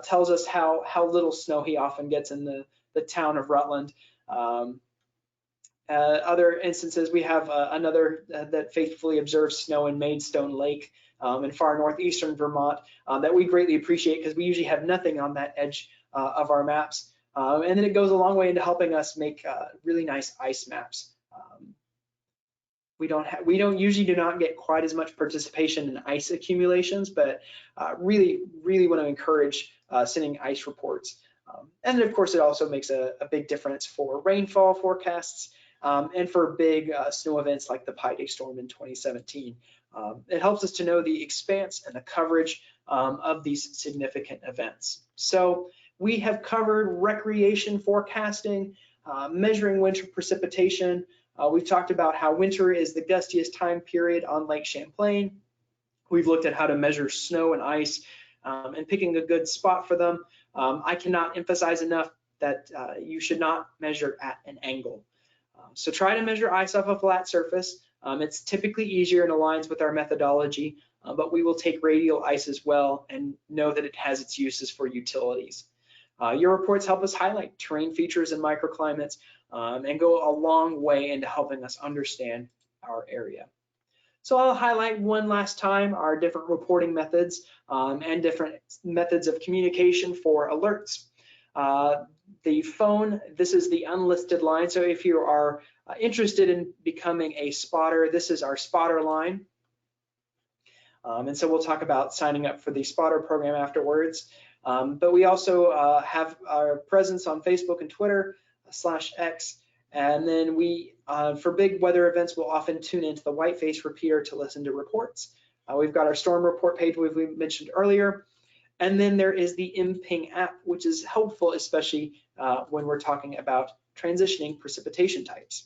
tells us how little snow he often gets in the town of Rutland. Other instances, we have another that faithfully observes snow in Maidstone Lake in far northeastern Vermont that we greatly appreciate because we usually have nothing on that edge of our maps. And then it goes a long way into helping us make really nice ice maps. We usually do not get quite as much participation in ice accumulations, but really want to encourage sending ice reports. And then of course, it also makes a big difference for rainfall forecasts and for big snow events like the Pi Day storm in 2017. It helps us to know the expanse and the coverage of these significant events. So we have covered recreation forecasting, measuring winter precipitation. We've talked about how winter is the gustiest time period on Lake Champlain. We've looked at how to measure snow and ice and picking a good spot for them. I cannot emphasize enough that you should not measure at an angle. So try to measure ice off a flat surface. It's typically easier and aligns with our methodology, but we will take radial ice as well and know that it has its uses for utilities. Your reports help us highlight terrain features and microclimates and go a long way into helping us understand our area. So I'll highlight one last time our different reporting methods and different methods of communication for alerts. The phone, this is the unlisted line. So if you are interested in becoming a spotter, this is our spotter line. And so we'll talk about signing up for the spotter program afterwards. But we also have our presence on Facebook and Twitter /X. And then we, for big weather events, we'll often tune into the Whiteface repeater to listen to reports. We've got our storm report page we mentioned earlier. And then there is the MPing app, which is helpful, especially when we're talking about transitioning precipitation types.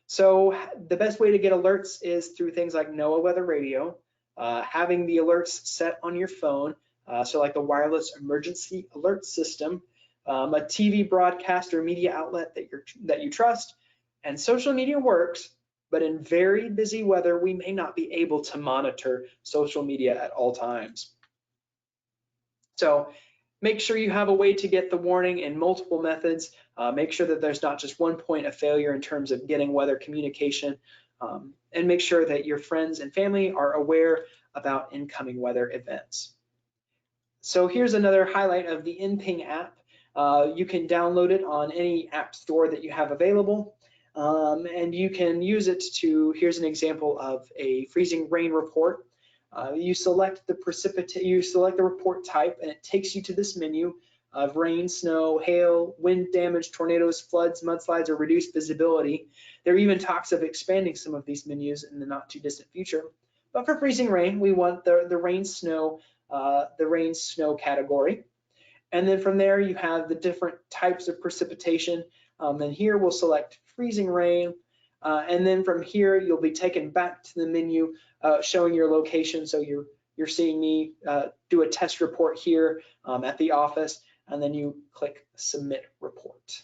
So the best way to get alerts is through things like NOAA Weather Radio, having the alerts set on your phone, so like the wireless emergency alert system, a TV broadcast or media outlet that you trust, and social media works, but in very busy weather, we may not be able to monitor social media at all times. So make sure you have a way to get the warning in multiple methods. Make sure that there's not just one point of failure in terms of getting weather communication, and make sure that your friends and family are aware about incoming weather events. So here's another highlight of the MPing app. You can download it on any app store that you have available, and you can use it to, here's an example of a freezing rain report. You select the report type, and it takes you to this menu of rain, snow, hail, wind damage, tornadoes, floods, mudslides, or reduced visibility. There are even talks of expanding some of these menus in the not too distant future. But for freezing rain, we want the rain snow category. And then from there, you have the different types of precipitation. And here we'll select freezing rain. And then from here, you'll be taken back to the menu showing your location. So you're seeing me do a test report here at the office, and then you click submit report.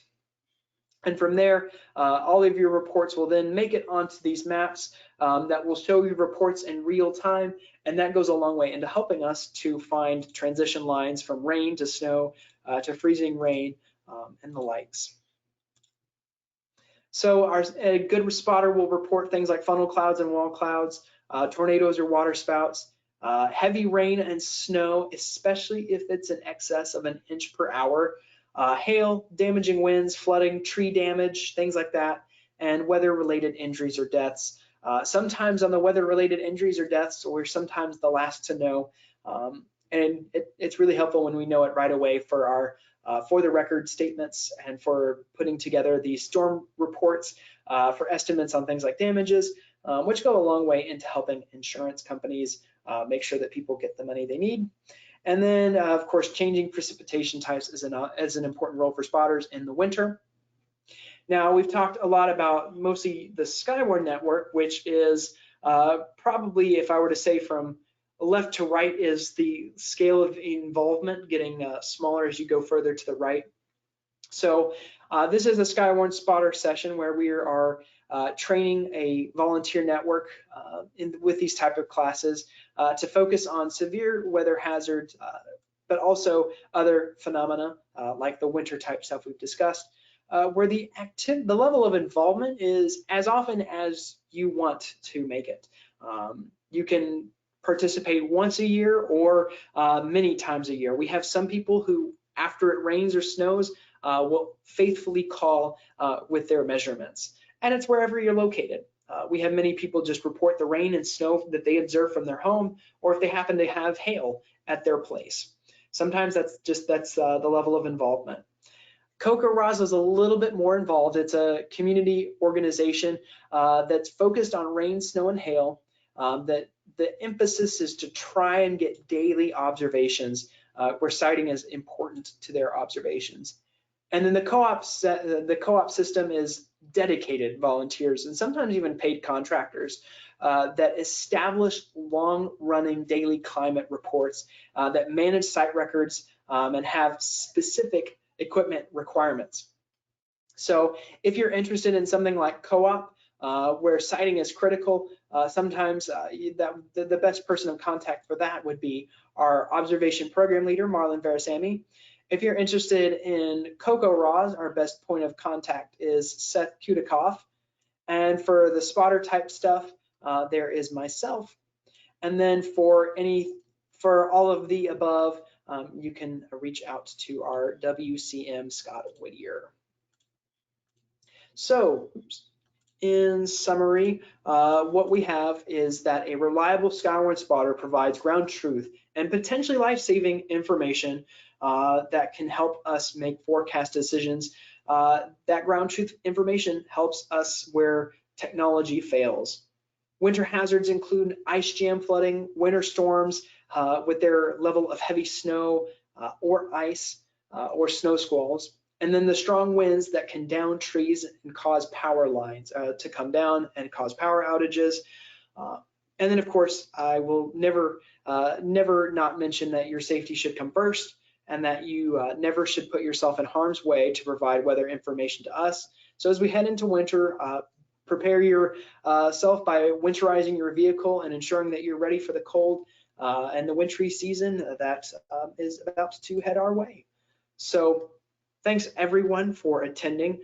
And from there, all of your reports will then make it onto these maps that will show you reports in real time. And that goes a long way into helping us to find transition lines from rain to snow to freezing rain and the likes. So a good spotter will report things like funnel clouds and wall clouds, tornadoes or water spouts, heavy rain and snow, especially if it's in excess of 1 inch per hour, hail, damaging winds, flooding, tree damage, things like that, and weather-related injuries or deaths. Sometimes on the weather-related injuries or deaths, we're sometimes the last to know, and it's really helpful when we know it right away for our for the record statements and for putting together these storm reports for estimates on things like damages, which go a long way into helping insurance companies make sure that people get the money they need. And then, of course, changing precipitation types is an important role for spotters in the winter. Now, we've talked a lot about mostly the Skywarn network, which is probably, if I were to say from left to right, is the scale of involvement getting smaller as you go further to the right. So this is a Skywarn spotter session where we are training a volunteer network with these type of classes to focus on severe weather hazards, but also other phenomena like the winter type stuff we've discussed, where the level of involvement is as often as you want to make it. You can participate once a year or many times a year. We have some people who, after it rains or snows, will faithfully call with their measurements. And it's wherever you're located. We have many people just report the rain and snow that they observe from their home, or if they happen to have hail at their place. Sometimes that's the level of involvement. CoCoRaHS is a little bit more involved. It's a community organization that's focused on rain, snow, and hail. That the emphasis is to try and get daily observations where sighting is important to their observations. And then the co-op system is dedicated volunteers and sometimes even paid contractors that establish long-running daily climate reports that manage site records and have specific equipment requirements. So if you're interested in something like co-op, where sighting is critical, sometimes the best person of contact for that would be our observation program leader, Marlon Verisamy. If you're interested in CoCoRaHS, our best point of contact is Seth Kudikoff. And for the spotter type stuff, there is myself. And then for all of the above, you can reach out to our WCM Scott Whittier. So, in summary, what we have is that a reliable Skywarn spotter provides ground truth and potentially life-saving information that can help us make forecast decisions. That ground truth information helps us where technology fails. Winter hazards include ice jam flooding, winter storms with their level of heavy snow or ice or snow squalls, and then the strong winds that can down trees and cause power lines to come down and cause power outages. And then, of course, I will never not mention that your safety should come first, and that you never should put yourself in harm's way to provide weather information to us. So as we head into winter, prepare yourself by winterizing your vehicle and ensuring that you're ready for the cold and the wintry season that is about to head our way. So thanks everyone for attending.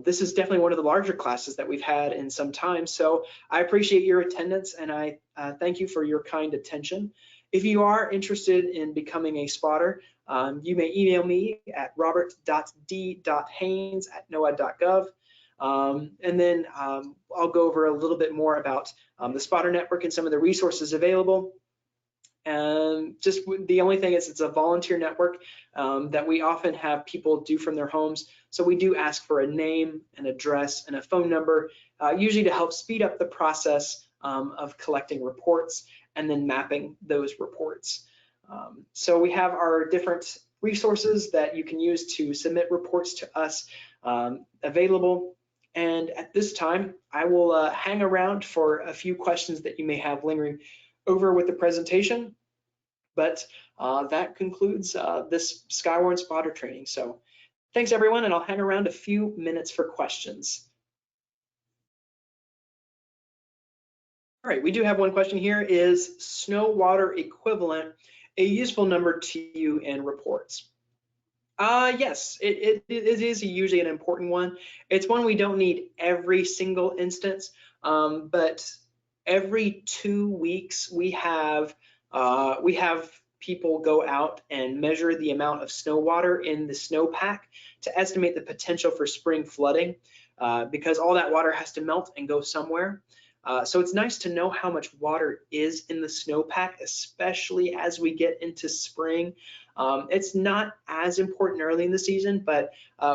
This is definitely one of the larger classes that we've had in some time, so I appreciate your attendance and I thank you for your kind attention. If you are interested in becoming a spotter, you may email me at robert.d.haynes@noaa.gov. And then I'll go over a little bit more about the spotter network and some of the resources available. And just the only thing is it's a volunteer network that we often have people do from their homes. So we do ask for a name, an address, and a phone number, usually to help speed up the process of collecting reports and then mapping those reports. So we have our different resources that you can use to submit reports to us available. And at this time, I will hang around for a few questions that you may have lingering over with the presentation. But that concludes this Skywarn Spotter training. So thanks everyone, and I'll hang around a few minutes for questions. All right, we do have one question here. Is snow water equivalent a useful number to you in reports? Yes, it is usually an important one. It's one we don't need every single instance, but every 2 weeks we have people go out and measure the amount of snow water in the snowpack to estimate the potential for spring flooding, because all that water has to melt and go somewhere. So it's nice to know how much water is in the snowpack, especially as we get into spring. It's not as important early in the season, but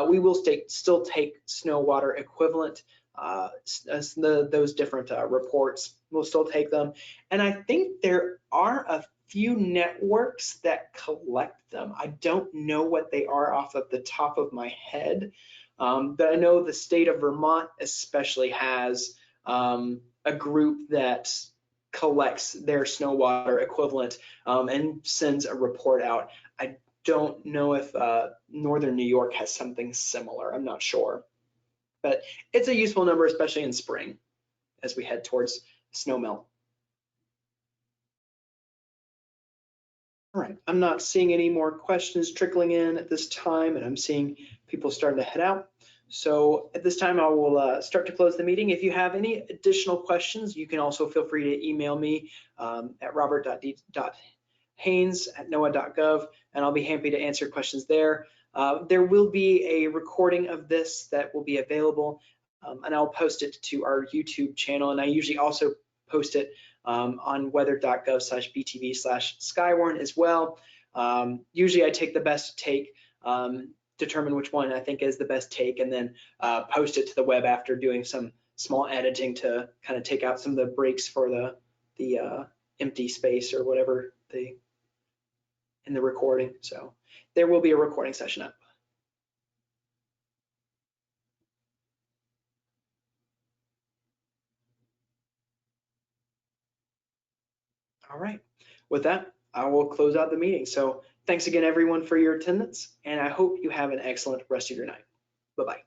we will still take snow water equivalent, those different reports. We'll still take them. And I think there are a few networks that collect them. I don't know what they are off of the top of my head, but I know the state of Vermont especially has a group that collects their snow water equivalent and sends a report out. I don't know if Northern New York has something similar. I'm not sure, but it's a useful number, especially in spring as we head towards snow melt. All right, I'm not seeing any more questions trickling in at this time, and I'm seeing people starting to head out. So at this time, I will start to close the meeting. If you have any additional questions, you can also feel free to email me at robert.d.haynes@noaa.gov, and I'll be happy to answer questions there. There will be a recording of this that will be available, and I'll post it to our YouTube channel, and I usually also post it on weather.gov/btv/Skywarn as well. Usually I take the best take, determine which one I think is the best take, and then post it to the web after doing some small editing to kind of take out some of the breaks for the empty space or whatever in the recording. So there will be a recording session up. All right, with that, I will close out the meeting. So thanks again, everyone, for your attendance, and I hope you have an excellent rest of your night. Bye-bye.